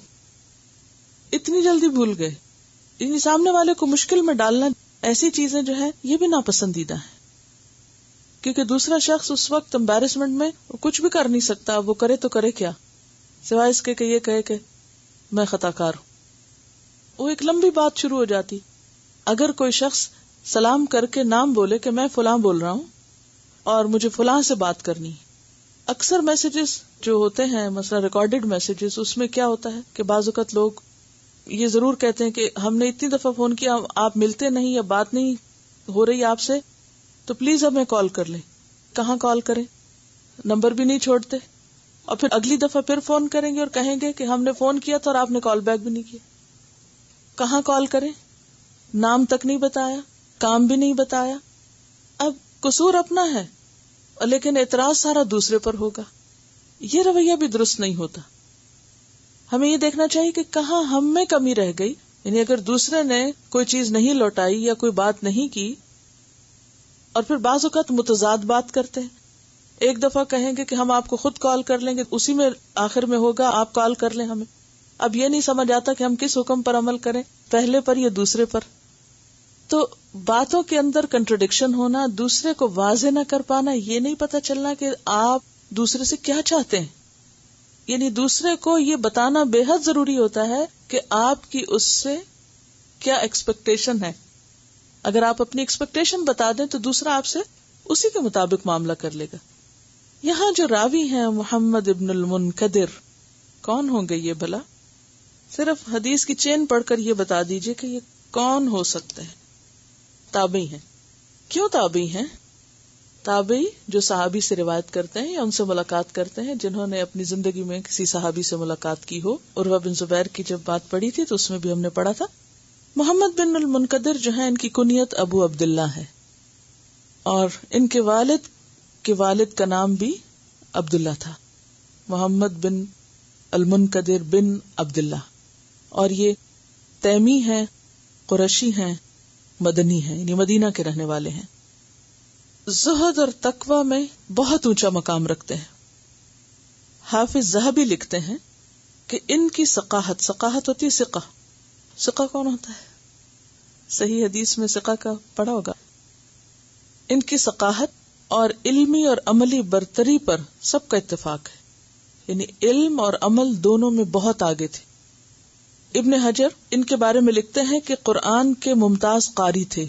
اتنی جلدی بھول گئے. یعنی سامنے والے کو مشکل میں ڈالنا، ایسی چیزیں جو ہے یہ بھی ناپسندیدہ ہے، کیونکہ دوسرا شخص اس وقت امبیرسمنٹ میں کچھ بھی کر نہیں سکتا. وہ کرے تو کرے کیا سوائے اس کے کہ یہ کہے کہ میں خطا کار ہوں. وہ ایک لمبی بات شروع ہو جاتی. اگر کوئی شخص سلام کر کے نام بولے کہ میں فلاں بول رہا ہوں اور مجھے فلاں سے بات کرنی ہے. اکثر میسیجز جو ہوتے ہیں مثلا ریکارڈڈ میسیجز، اس میں کیا ہوتا ہے کہ بعض اوقات لوگ یہ ضرور کہتے ہیں کہ ہم نے اتنی دفعہ فون کیا، آپ ملتے نہیں یا بات نہیں ہو رہی آپ سے، تو پلیز ہمیں کال کر لیں. کہاں کال کریں؟ نمبر بھی نہیں چھوڑتے، اور پھر اگلی دفعہ پھر فون کریں گے اور کہیں گے کہ ہم نے فون کیا تھا اور آپ نے کال بیک بھی نہیں کیا. کہاں کال کریں؟ نام تک نہیں بتایا، کام بھی نہیں بتایا. اب قصور اپنا ہے لیکن اعتراض سارا دوسرے پر ہوگا. یہ رویہ بھی درست نہیں ہوتا. ہمیں یہ دیکھنا چاہیے کہ کہاں ہم میں کمی رہ گئی. یعنی اگر دوسرے نے کوئی چیز نہیں لوٹائی یا کوئی بات نہیں کی، اور پھر بعض اوقات متضاد بات کرتے ہیں. ایک دفعہ کہیں گے کہ ہم آپ کو خود کال کر لیں گے، اسی میں آخر میں ہوگا آپ کال کر لیں ہمیں. اب یہ نہیں سمجھ آتا کہ ہم کس حکم پر عمل کریں، پہلے پر یا دوسرے پر. تو باتوں کے اندر کنٹرڈکشن ہونا، دوسرے کو واضح نہ کر پانا، یہ نہیں پتا چلنا کہ آپ دوسرے سے کیا چاہتے ہیں. یعنی دوسرے کو یہ بتانا بے حد ضروری ہوتا ہے کہ آپ کی اس سے کیا ایکسپیکٹیشن ہے. اگر آپ اپنی ایکسپیکٹیشن بتا دیں تو دوسرا آپ سے اسی کے مطابق معاملہ کر لے گا. یہاں جو راوی ہیں محمد ابن المنکدر، کون ہوں گے یہ بھلا؟ صرف حدیث کی چین پڑھ کر یہ بتا دیجئے کہ یہ کون ہو سکتے ہیں. تابعی ہیں. کیوں تابعی ہیں؟ تابعی جو صحابی سے روایت کرتے ہیں یا ان سے ملاقات کرتے ہیں، جنہوں نے اپنی زندگی میں کسی صحابی سے ملاقات کی ہو. عروہ بن زبیر کی جب بات پڑھی تھی تو اس میں بھی ہم نے پڑھا تھا. محمد بن المنکدر جو ہیں، ان کی کنیت ابو عبداللہ ہے، اور ان کے والد کا نام بھی عبداللہ تھا. محمد بن المنکدر بن عبداللہ، اور یہ تیمی ہیں، قریشی ہیں، مدنی ہیں، یعنی مدینہ کے رہنے والے ہیں. زہد اور تقوی میں بہت اونچا مقام رکھتے ہیں. حافظ ذہبی لکھتے ہیں کہ ان کی ثقاہت ہوتی ہے ثقہ. ثقہ کون ہوتا ہے؟ صحیح حدیث میں ثقہ کا پڑھا ہوگا. ان کی ثقاہت اور علمی اور عملی برتری پر سب کا اتفاق ہے، یعنی علم اور عمل دونوں میں بہت آگے تھے. ابن حجر ان کے بارے میں لکھتے ہیں کہ قرآن کے ممتاز قاری تھے.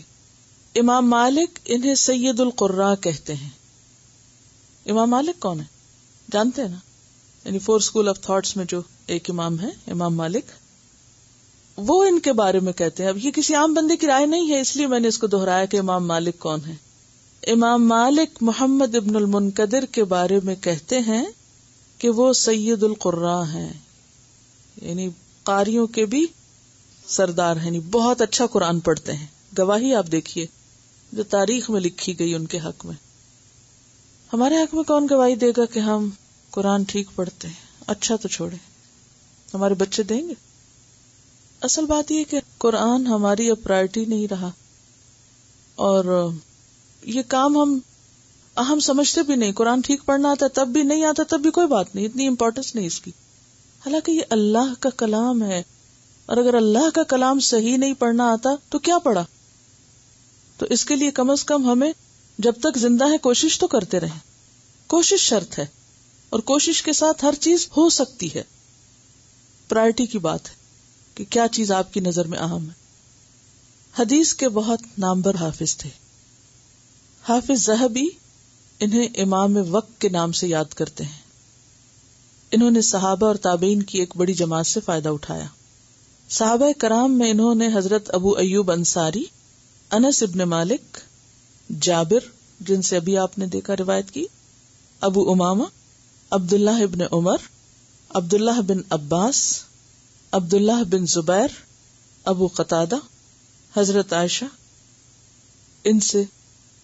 امام مالک انہیں سید القراء کہتے ہیں. امام مالک کون ہے جانتے ہیں نا؟ یعنی 4 اسکول آف تھاٹس میں جو ایک امام ہے امام مالک، وہ ان کے بارے میں کہتے ہیں. اب یہ کسی عام بندے کی رائے نہیں ہے، اس لیے میں نے اس کو دہرایا کہ امام مالک کون ہے. امام مالک محمد ابن المنکدر کے بارے میں کہتے ہیں کہ وہ سید القراء ہیں، یعنی قاریوں کے بھی سردار ہیں، یعنی بہت اچھا قرآن پڑھتے ہیں. گواہی آپ دیکھیے جو تاریخ میں لکھی گئی ان کے حق میں. ہمارے حق میں کون گواہی دے گا کہ ہم قرآن ٹھیک پڑھتے ہیں؟ اچھا تو چھوڑے، ہمارے بچے دیں گے. اصل بات یہ کہ قرآن ہماری اب پرائرٹی نہیں رہا، اور یہ کام ہم سمجھتے بھی نہیں. قرآن ٹھیک پڑھنا آتا تب بھی، نہیں آتا تب بھی، کوئی بات نہیں، اتنی امپورٹنس نہیں اس کی. حالانکہ یہ اللہ کا کلام ہے، اور اگر اللہ کا کلام صحیح نہیں پڑھنا آتا تو کیا پڑھا؟ تو اس کے لیے کم از کم ہمیں جب تک زندہ ہے کوشش تو کرتے رہیں. کوشش شرط ہے، اور کوشش کے ساتھ ہر چیز ہو سکتی ہے. پرائرٹی کی بات ہے کہ کیا چیز آپ کی نظر میں اہم ہے. حدیث کے بہت نامور حافظ تھے. حافظ ذہبی انہیں امام وقت کے نام سے یاد کرتے ہیں. انہوں نے صحابہ اور تابعین کی ایک بڑی جماعت سے فائدہ اٹھایا. صحابہ کرام میں انہوں نے حضرت ابو ایوب انصاری، انس ابن مالک، جابر جن سے ابھی آپ نے دیکھا روایت کی، ابو امامہ، عبداللہ ابن عمر، عبداللہ بن عباس، عبداللہ بن زبیر، ابو قتادہ، حضرت عائشہ، ان سے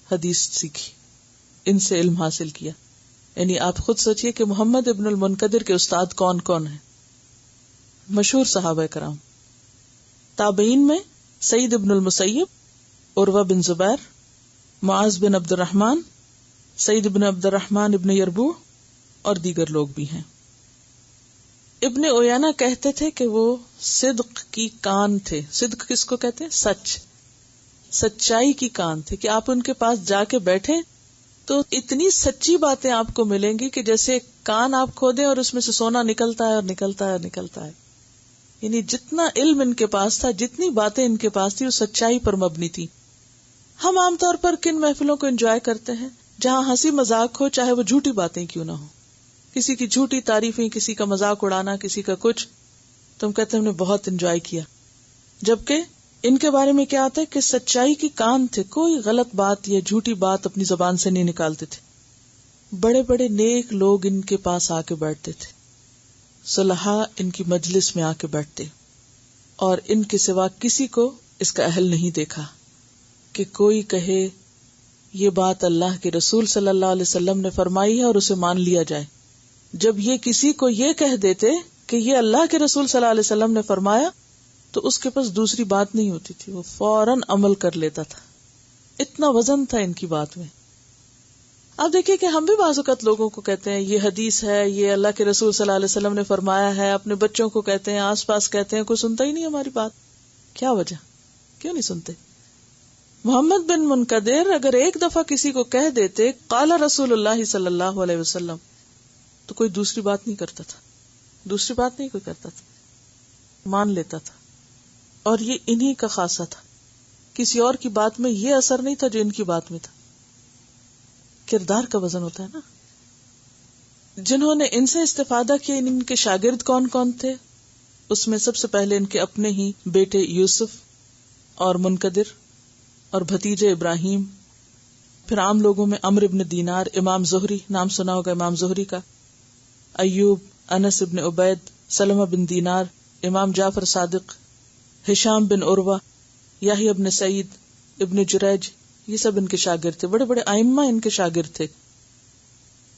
حدیث سیکھی، ان سے علم حاصل کیا. یعنی آپ خود سوچئے کہ محمد ابن المنکدر کے استاد کون کون ہیں؟ مشہور صحابہ کرام. تابعین میں سعید ابن المسیب، عروہ بن زبیر، معاذ بن عبد الرحمن، سعید بن عبد الرحمن ابن یربوع اور دیگر لوگ بھی ہیں. ابن عیینہ کہتے تھے کہ وہ صدق کی کان تھے. صدق کس کو کہتے ہیں؟ سچ، سچائی کی کان تھے، کہ آپ ان کے پاس جا کے بیٹھیں تو اتنی سچی باتیں آپ کو ملیں گی کہ جیسے کان آپ کھودیں اور اس میں سے سونا نکلتا ہے اور نکلتا ہے اور نکلتا ہے. یعنی جتنا علم ان کے پاس تھا، جتنی باتیں ان کے پاس تھی، وہ سچائی پر مبنی تھی. ہم عام طور پر کن محفلوں کو انجوائے کرتے ہیں جہاں ہنسی مذاق ہو، چاہے وہ جھوٹی باتیں کیوں نہ ہو. کسی کی جھوٹی تعریفیں، کسی کا مذاق اڑانا، کسی کا کچھ، تم کہتے ہم نے بہت انجوائے کیا. جبکہ ان کے بارے میں کیا آتا ہے کہ سچائی کی کان تھے، کوئی غلط بات یا جھوٹی بات اپنی زبان سے نہیں نکالتے تھے. بڑے بڑے نیک لوگ ان کے پاس آ کے بیٹھتے تھے، صلحاء ان کی مجلس میں آ کے بیٹھتے، اور ان کے سوا کسی کو اس کا اہل نہیں دیکھا کہ کوئی کہے یہ بات اللہ کے رسول صلی اللہ علیہ وسلم نے فرمائی ہے اور اسے مان لیا جائے. جب یہ کسی کو یہ کہہ دیتے کہ یہ اللہ کے رسول صلی اللہ علیہ وسلم نے فرمایا تو اس کے پاس دوسری بات نہیں ہوتی تھی، وہ فوراً عمل کر لیتا تھا. اتنا وزن تھا ان کی بات میں. آپ دیکھیے کہ ہم بھی بعض اوقات لوگوں کو کہتے ہیں یہ حدیث ہے، یہ اللہ کے رسول صلی اللہ علیہ وسلم نے فرمایا ہے، اپنے بچوں کو کہتے ہیں، آس پاس کہتے ہیں، کوئی سنتا ہی نہیں ہماری بات. کیا وجہ؟ کیوں نہیں سنتے؟ محمد بن منکدر اگر ایک دفعہ کسی کو کہہ دیتے قال رسول اللہ صلی اللہ علیہ وسلم تو کوئی دوسری بات نہیں کرتا تھا، دوسری بات نہیں کوئی کرتا تھا، مان لیتا تھا. اور یہ انہی کا خاصہ تھا. کسی اور کی بات میں یہ اثر نہیں تھا جو ان کی بات میں تھا. کردار کا وزن ہوتا ہے نا. جنہوں نے ان سے استفادہ کیا، ان کے شاگرد کون کون تھے؟ اس میں سب سے پہلے ان کے اپنے ہی بیٹے یوسف اور منکدر اور بھتیجے ابراہیم. پھر عام لوگوں میں عمرو ابن دینار، امام زہری، نام سنا ہوگا امام زہری کا، ایوب، انس ابن عبید، سلمہ بن دینار، امام جعفر صادق، ہشام بن عروہ، یحییٰ ابن سعید، ابن جریج، یہ سب ان کے شاگرد تھے. بڑے بڑے ائمہ ان کے شاگرد تھے.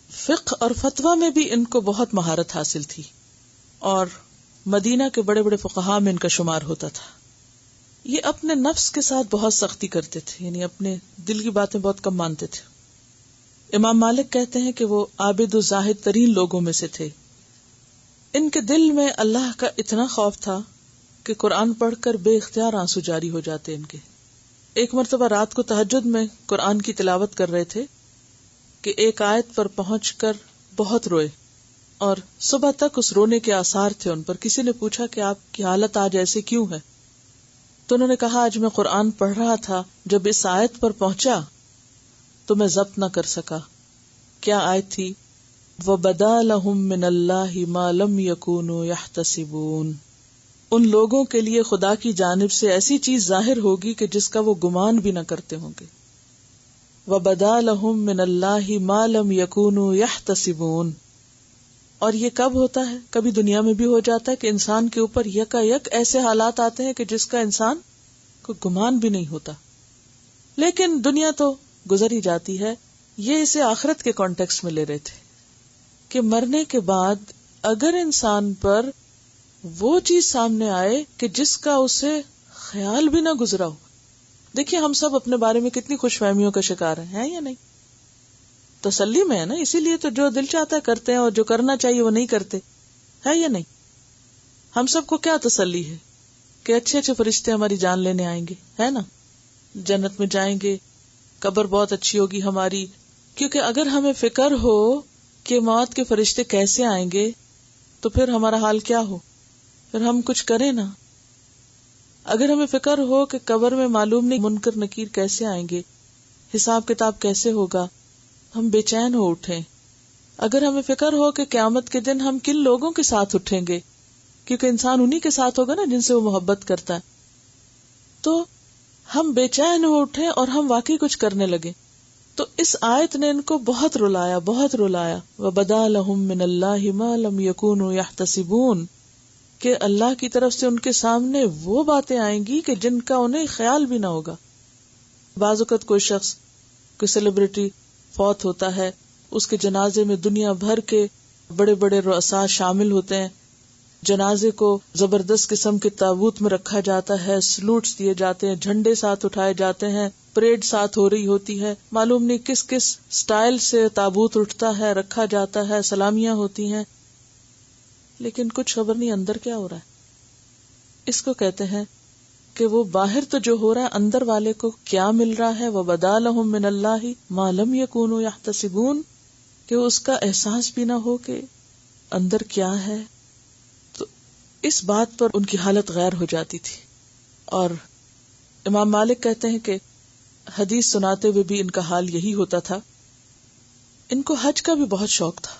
فقہ اور فتویٰ میں بھی ان کو بہت مہارت حاصل تھی، اور مدینہ کے بڑے بڑے فقہاء میں ان کا شمار ہوتا تھا. یہ اپنے نفس کے ساتھ بہت سختی کرتے تھے، یعنی اپنے دل کی باتیں بہت کم مانتے تھے. امام مالک کہتے ہیں کہ وہ عابد و زاہد ترین لوگوں میں سے تھے. ان کے دل میں اللہ کا اتنا خوف تھا کہ قرآن پڑھ کر بے اختیار آنسو جاری ہو جاتے ان کے. ایک مرتبہ رات کو تہجد میں قرآن کی تلاوت کر رہے تھے کہ ایک آیت پر پہنچ کر بہت روئے اور صبح تک اس رونے کے آثار تھے ان پر. کسی نے پوچھا کہ آپ کی حالت آج ایسے کیوں ہے؟ تو انہوں نے کہا آج میں قرآن پڑھ رہا تھا، جب اس آیت پر پہنچا تو میں ضبط نہ کر سکا. کیا آیت تھی؟ وَبَدَا لَهُم مِّنَ اللَّهِ مَا لَمْ يَكُونُوا يَحْتَسِبُونَ. ان لوگوں کے لیے خدا کی جانب سے ایسی چیز ظاہر ہوگی کہ جس کا وہ گمان بھی نہ کرتے ہوں گے. وَبَدَا لَهُم مِّنَ اللَّهِ مَا لَمْ يَكُونُوا يَحْتَسِبُونَ. اور یہ کب ہوتا ہے؟ کبھی دنیا میں بھی ہو جاتا ہے کہ انسان کے اوپر یکایک ایسے حالات آتے ہیں کہ جس کا انسان کو گمان بھی نہیں ہوتا. لیکن دنیا تو گزر ہی جاتی ہے. یہ اسے آخرت کے کانٹیکسٹ میں لے رہے تھے کہ مرنے کے بعد اگر انسان پر وہ چیز سامنے آئے کہ جس کا اسے خیال بھی نہ گزرا ہو. دیکھیے ہم سب اپنے بارے میں کتنی خوش فہمیوں کا شکار ہیں یا نہیں؟ تسلی میں ہے نا، اسی لیے تو جو دل چاہتا ہے کرتے ہیں اور جو کرنا چاہیے وہ نہیں کرتے، ہے یا نہیں؟ ہم سب کو کیا تسلی ہے کہ اچھے اچھے فرشتے ہماری جان لینے آئیں گے، ہے نا، جنت میں جائیں گے، قبر بہت اچھی ہوگی ہماری. کیونکہ اگر ہمیں فکر ہو کہ موت کے فرشتے کیسے آئیں گے تو پھر ہمارا حال کیا ہو، پھر ہم کچھ کریں نا. اگر ہمیں فکر ہو کہ قبر میں معلوم نہیں منکر نکیر کیسے آئیں گے، حساب کتاب کیسے ہوگا، ہم بے چین ہو اٹھیں. اگر ہمیں فکر ہو کہ قیامت کے دن ہم کن لوگوں کے ساتھ اٹھیں گے، کیونکہ انسان انہی کے ساتھ ہوگا نا جن سے وہ محبت کرتا ہے، تو ہم بے چین ہو اٹھیں اور ہم واقعی کچھ کرنے لگے. تو اس آیت نے ان کو بہت رلایا، بہت رلایا. وَبَدَا لَهُم مِّنَ اللَّهِ مَا لَمْ يَكُونُوا يَحْتَسِبُونَ. کہ اللہ کی طرف سے ان کے سامنے وہ باتیں آئیں گی کہ جن کا انہیں خیال بھی نہ ہوگا. بعض اوقات کوئی شخص، کوئی سیلیبریٹی فوت ہوتا ہے، اس کے جنازے میں دنیا بھر کے بڑے بڑے رؤساء شامل ہوتے ہیں. جنازے کو زبردست قسم کے تابوت میں رکھا جاتا ہے، سلوٹس دیے جاتے ہیں، جھنڈے ساتھ اٹھائے جاتے ہیں، پریڈ ساتھ ہو رہی ہوتی ہے، معلوم نہیں کس کس سٹائل سے تابوت اٹھتا ہے، رکھا جاتا ہے، سلامیاں ہوتی ہیں، لیکن کچھ خبر نہیں اندر کیا ہو رہا ہے. اس کو کہتے ہیں کہ وہ باہر تو جو ہو رہا ہے اندر والے کو کیا مل رہا ہے. وَبَدَا لَهُم مِّنَ اللَّهِ مَا لَمْ يَكُونُوا يَحْتَسِبُونَ. کہ اس کا احساس بھی نہ ہو کہ اندر کیا ہے. تو اس بات پر ان کی حالت غیر ہو جاتی تھی. اور امام مالک کہتے ہیں کہ حدیث سناتے ہوئے بھی ان کا حال یہی ہوتا تھا. ان کو حج کا بھی بہت شوق تھا،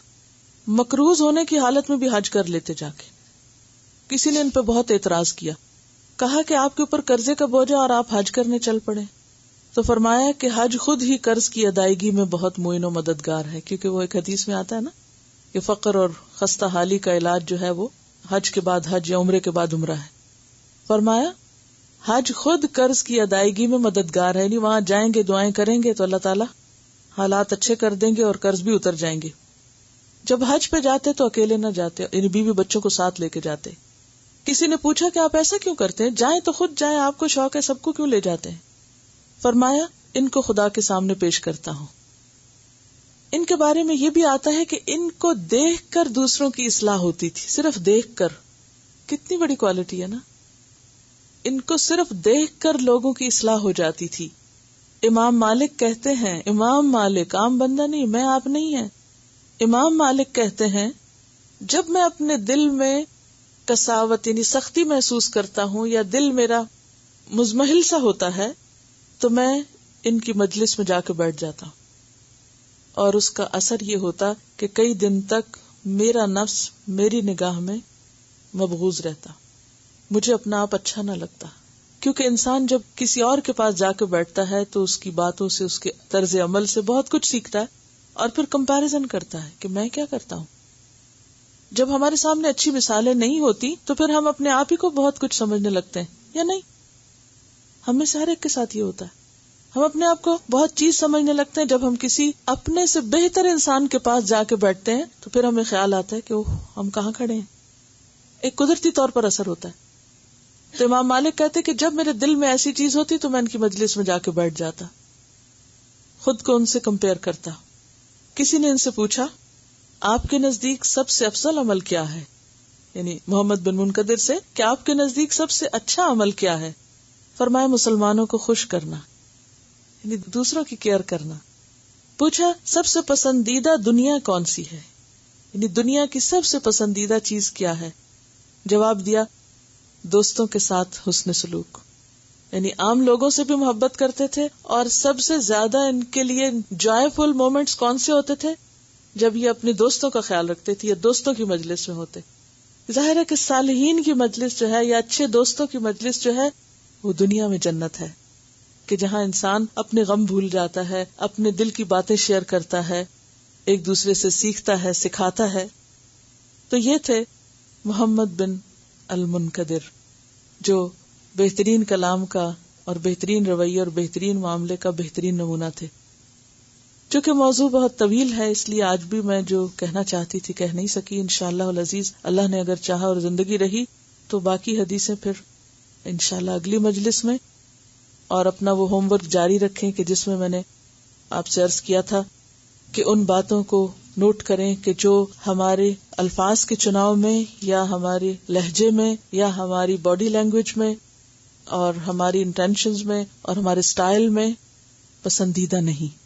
مقروض ہونے کی حالت میں بھی حج کر لیتے جا کے. کسی نے ان پہ بہت اعتراض کیا، کہا کہ آپ کے اوپر قرضے کا بوجھ اور آپ حج کرنے چل پڑے. تو فرمایا کہ حج خود ہی قرض کی ادائیگی میں بہت معین و مددگار ہے. کیونکہ وہ ایک حدیث میں آتا ہے نا کہ فقر اور خستہ حالی کا علاج جو ہے وہ حج کے بعد حج یا عمرے کے بعد عمرہ ہے. فرمایا حج خود قرض کی ادائیگی میں مددگار ہے، یعنی وہاں جائیں گے، دعائیں کریں گے تو اللہ تعالیٰ حالات اچھے کر دیں گے اور قرض بھی اتر جائیں گے. جب حج پہ جاتے تو اکیلے نہ جاتے، یعنی بیوی بچوں کو ساتھ لے کے جاتے. کسی نے پوچھا کہ آپ ایسا کیوں کرتے ہیں، جائیں تو خود جائیں، آپ کو شوق ہے، سب کو کیوں لے جاتے ہیں؟ فرمایا ان کو خدا کے سامنے پیش کرتا ہوں. ان کے بارے میں یہ بھی آتا ہے کہ ان کو دیکھ کر دوسروں کی اصلاح ہوتی تھی. صرف دیکھ کر، کتنی بڑی کوالٹی ہے نا. ان کو صرف دیکھ کر لوگوں کی اصلاح ہو جاتی تھی. امام مالک کہتے ہیں، امام مالک عام بندہ نہیں، میں آپ نہیں ہیں. امام مالک کہتے ہیں جب میں اپنے دل میں کساوت یعنی سختی محسوس کرتا ہوں یا دل میرا مزمحل سا ہوتا ہے تو میں ان کی مجلس میں جا کے بیٹھ جاتا ہوں، اور اس کا اثر یہ ہوتا کہ کئی دن تک میرا نفس میری نگاہ میں مبغوض رہتا، مجھے اپنا آپ اچھا نہ لگتا. کیونکہ انسان جب کسی اور کے پاس جا کے بیٹھتا ہے تو اس کی باتوں سے، اس کے طرز عمل سے بہت کچھ سیکھتا ہے اور پھر کمپیریزن کرتا ہے کہ میں کیا کرتا ہوں. جب ہمارے سامنے اچھی مثالیں نہیں ہوتی تو پھر ہم اپنے آپ ہی کو بہت کچھ سمجھنے لگتے ہیں، یا نہیں؟ ہمیں سارے ایک کے ساتھ یہ ہوتا ہے، ہم اپنے آپ کو بہت چیز سمجھنے لگتے ہیں. جب ہم کسی اپنے سے بہتر انسان کے پاس جا کے بیٹھتے ہیں تو پھر ہمیں خیال آتا ہے کہ اوہ ہم کہاں کھڑے ہیں. ایک قدرتی طور پر اثر ہوتا ہے. تو امام مالک کہتے کہ جب میرے دل میں ایسی چیز ہوتی تو میں ان کی مجلس میں جا کے بیٹھ جاتا, خود کو ان سے کمپیئر کرتا. کسی نے ان سے پوچھا آپ کے نزدیک سب سے افضل عمل کیا ہے, یعنی محمد بن منقدر سے کہ آپ کے نزدیک سب سے اچھا عمل کیا ہے؟ فرمایا مسلمانوں کو خوش کرنا, یعنی دوسروں کی کیئر کرنا. پوچھا سب سے پسندیدہ دنیا کون سی ہے, یعنی دنیا کی سب سے پسندیدہ چیز کیا ہے؟ جواب دیا دوستوں کے ساتھ حسن سلوک. یعنی عام لوگوں سے بھی محبت کرتے تھے, اور سب سے زیادہ ان کے لیے جوائے فل مومنٹس کون سے ہوتے تھے؟ جب یہ اپنے دوستوں کا خیال رکھتے تھے یا دوستوں کی مجلس میں ہوتے. ظاہر ہے کہ صالحین کی مجلس جو ہے یا اچھے دوستوں کی مجلس جو ہے وہ دنیا میں جنت ہے, کہ جہاں انسان اپنے غم بھول جاتا ہے, اپنے دل کی باتیں شیئر کرتا ہے, ایک دوسرے سے سیکھتا ہے, سکھاتا ہے. تو یہ تھے محمد بن المنقدر, جو بہترین کلام کا اور بہترین رویے اور بہترین معاملے کا بہترین نمونہ تھے. چونکہ موضوع بہت طویل ہے اس لیے آج بھی میں جو کہنا چاہتی تھی کہہ نہیں سکی. انشاءاللہ العزیز اللہ نے اگر چاہا اور زندگی رہی تو باقی حدیثیں پھر انشاءاللہ اگلی مجلس میں, اور اپنا وہ ہوم ورک جاری رکھیں کہ جس میں نے آپ سے عرض کیا تھا کہ ان باتوں کو نوٹ کریں کہ جو ہمارے الفاظ کے چناؤ میں یا ہمارے لہجے میں یا ہماری باڈی لینگویج میں اور ہماری انٹینشنز میں اور ہمارے سٹائل میں پسندیدہ نہیں.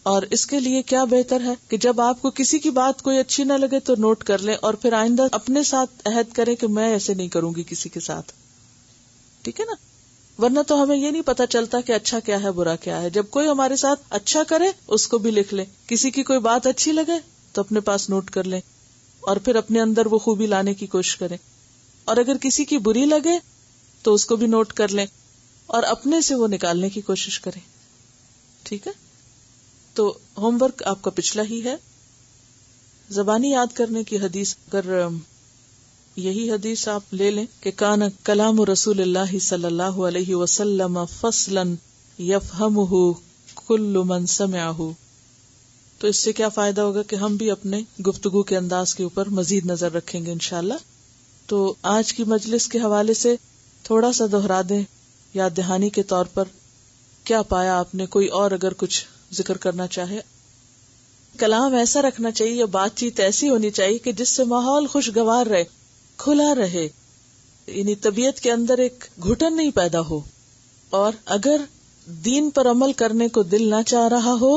اور اس کے لیے کیا بہتر ہے کہ جب آپ کو کسی کی بات کوئی اچھی نہ لگے تو نوٹ کر لیں, اور پھر آئندہ اپنے ساتھ عہد کریں کہ میں ایسے نہیں کروں گی کسی کے ساتھ. ٹھیک ہے نا؟ ورنہ تو ہمیں یہ نہیں پتا چلتا کہ اچھا کیا ہے برا کیا ہے. جب کوئی ہمارے ساتھ اچھا کرے اس کو بھی لکھ لیں, کسی کی کوئی بات اچھی لگے تو اپنے پاس نوٹ کر لیں, اور پھر اپنے اندر وہ خوبی لانے کی کوشش کریں. اور اگر کسی کی بری لگے تو اس کو بھی نوٹ کر لیں اور اپنے سے وہ نکالنے کی کوشش کریں. ٹھیک ہے؟ تو ہوم ورک آپ کا پچھلا ہی ہے. زبانی یاد کرنے کی حدیث, اگر یہی حدیث آپ لے لیں کہ کان کلام رسول اللہ صلی اللہ علیہ وسلم فصلا یفہمہ کل من سمعہ, تو اس سے کیا فائدہ ہوگا کہ ہم بھی اپنے گفتگو کے انداز کے اوپر مزید نظر رکھیں گے انشاءاللہ. تو آج کی مجلس کے حوالے سے تھوڑا سا دہرا دیں یاد دہانی کے طور پر کیا پایا آپ نے, کوئی اور اگر کچھ ذکر کرنا چاہے. کلام ایسا رکھنا چاہیے یا بات چیت ایسی ہونی چاہیے کہ جس سے ماحول خوشگوار رہے, کھلا رہے, یعنی طبیعت کے اندر ایک گھٹن نہیں پیدا ہو. اور اگر دین پر عمل کرنے کو دل نہ چاہ رہا ہو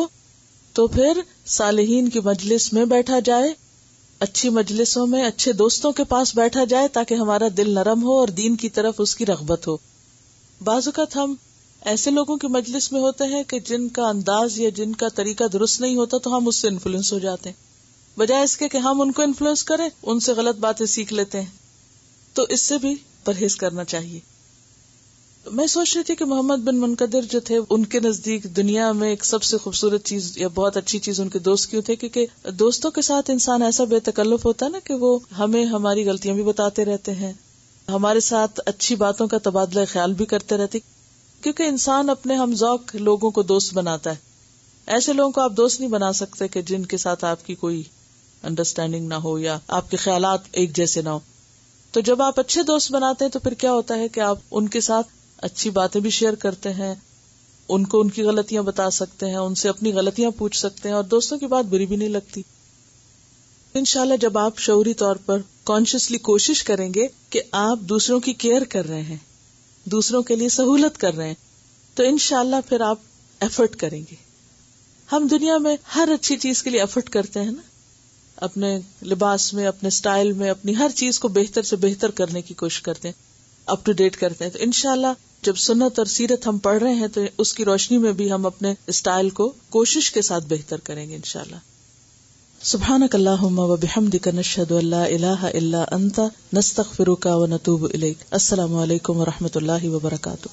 تو پھر صالحین کی مجلس میں بیٹھا جائے, اچھی مجلسوں میں اچھے دوستوں کے پاس بیٹھا جائے تاکہ ہمارا دل نرم ہو اور دین کی طرف اس کی رغبت ہو. بعض اوقات ہم ایسے لوگوں کی مجلس میں ہوتے ہیں کہ جن کا انداز یا جن کا طریقہ درست نہیں ہوتا تو ہم اس سے انفلوئنس ہو جاتے ہیں, بجائے اس کے کہ ہم ان کو انفلوئنس کریں ان سے غلط باتیں سیکھ لیتے ہیں. تو اس سے بھی پرہیز کرنا چاہیے. میں سوچ رہی تھی کہ محمد بن منقدر جو تھے ان کے نزدیک دنیا میں ایک سب سے خوبصورت چیز یا بہت اچھی چیز ان کے دوست کیوں تھے, کیونکہ دوستوں کے ساتھ انسان ایسا بے تکلف ہوتا ہے نا کہ وہ ہمیں ہماری غلطیاں بھی بتاتے رہتے ہیں, ہمارے ساتھ اچھی باتوں کا تبادلہ خیال بھی کرتے رہتے, کیونکہ انسان اپنے ہم ذوق لوگوں کو دوست بناتا ہے. ایسے لوگوں کو آپ دوست نہیں بنا سکتے کہ جن کے ساتھ آپ کی کوئی انڈرسٹینڈنگ نہ ہو یا آپ کے خیالات ایک جیسے نہ ہو. تو جب آپ اچھے دوست بناتے ہیں تو پھر کیا ہوتا ہے کہ آپ ان کے ساتھ اچھی باتیں بھی شیئر کرتے ہیں, ان کو ان کی غلطیاں بتا سکتے ہیں, ان سے اپنی غلطیاں پوچھ سکتے ہیں, اور دوستوں کی بات بری بھی نہیں لگتی. انشاءاللہ جب آپ شعوری طور پر کانشیسلی کوشش کریں گے کہ آپ دوسروں کی کیئر کر رہے ہیں, دوسروں کے لیے سہولت کر رہے ہیں, تو انشاءاللہ پھر آپ ایفرٹ کریں گے. ہم دنیا میں ہر اچھی چیز کے لیے ایفرٹ کرتے ہیں نا, اپنے لباس میں, اپنے سٹائل میں, اپنی ہر چیز کو بہتر سے بہتر کرنے کی کوشش کرتے ہیں, اپ ٹو ڈیٹ کرتے ہیں. تو انشاءاللہ جب سنت اور سیرت ہم پڑھ رہے ہیں تو اس کی روشنی میں بھی ہم اپنے سٹائل کو کوشش کے ساتھ بہتر کریں گے انشاءاللہ. سبحانک اللہم و بحمدک نشہد ان لا الہ الا انت نستغفرک و نتوب الیک. السلام علیکم و رحمۃ اللہ وبرکاتہ.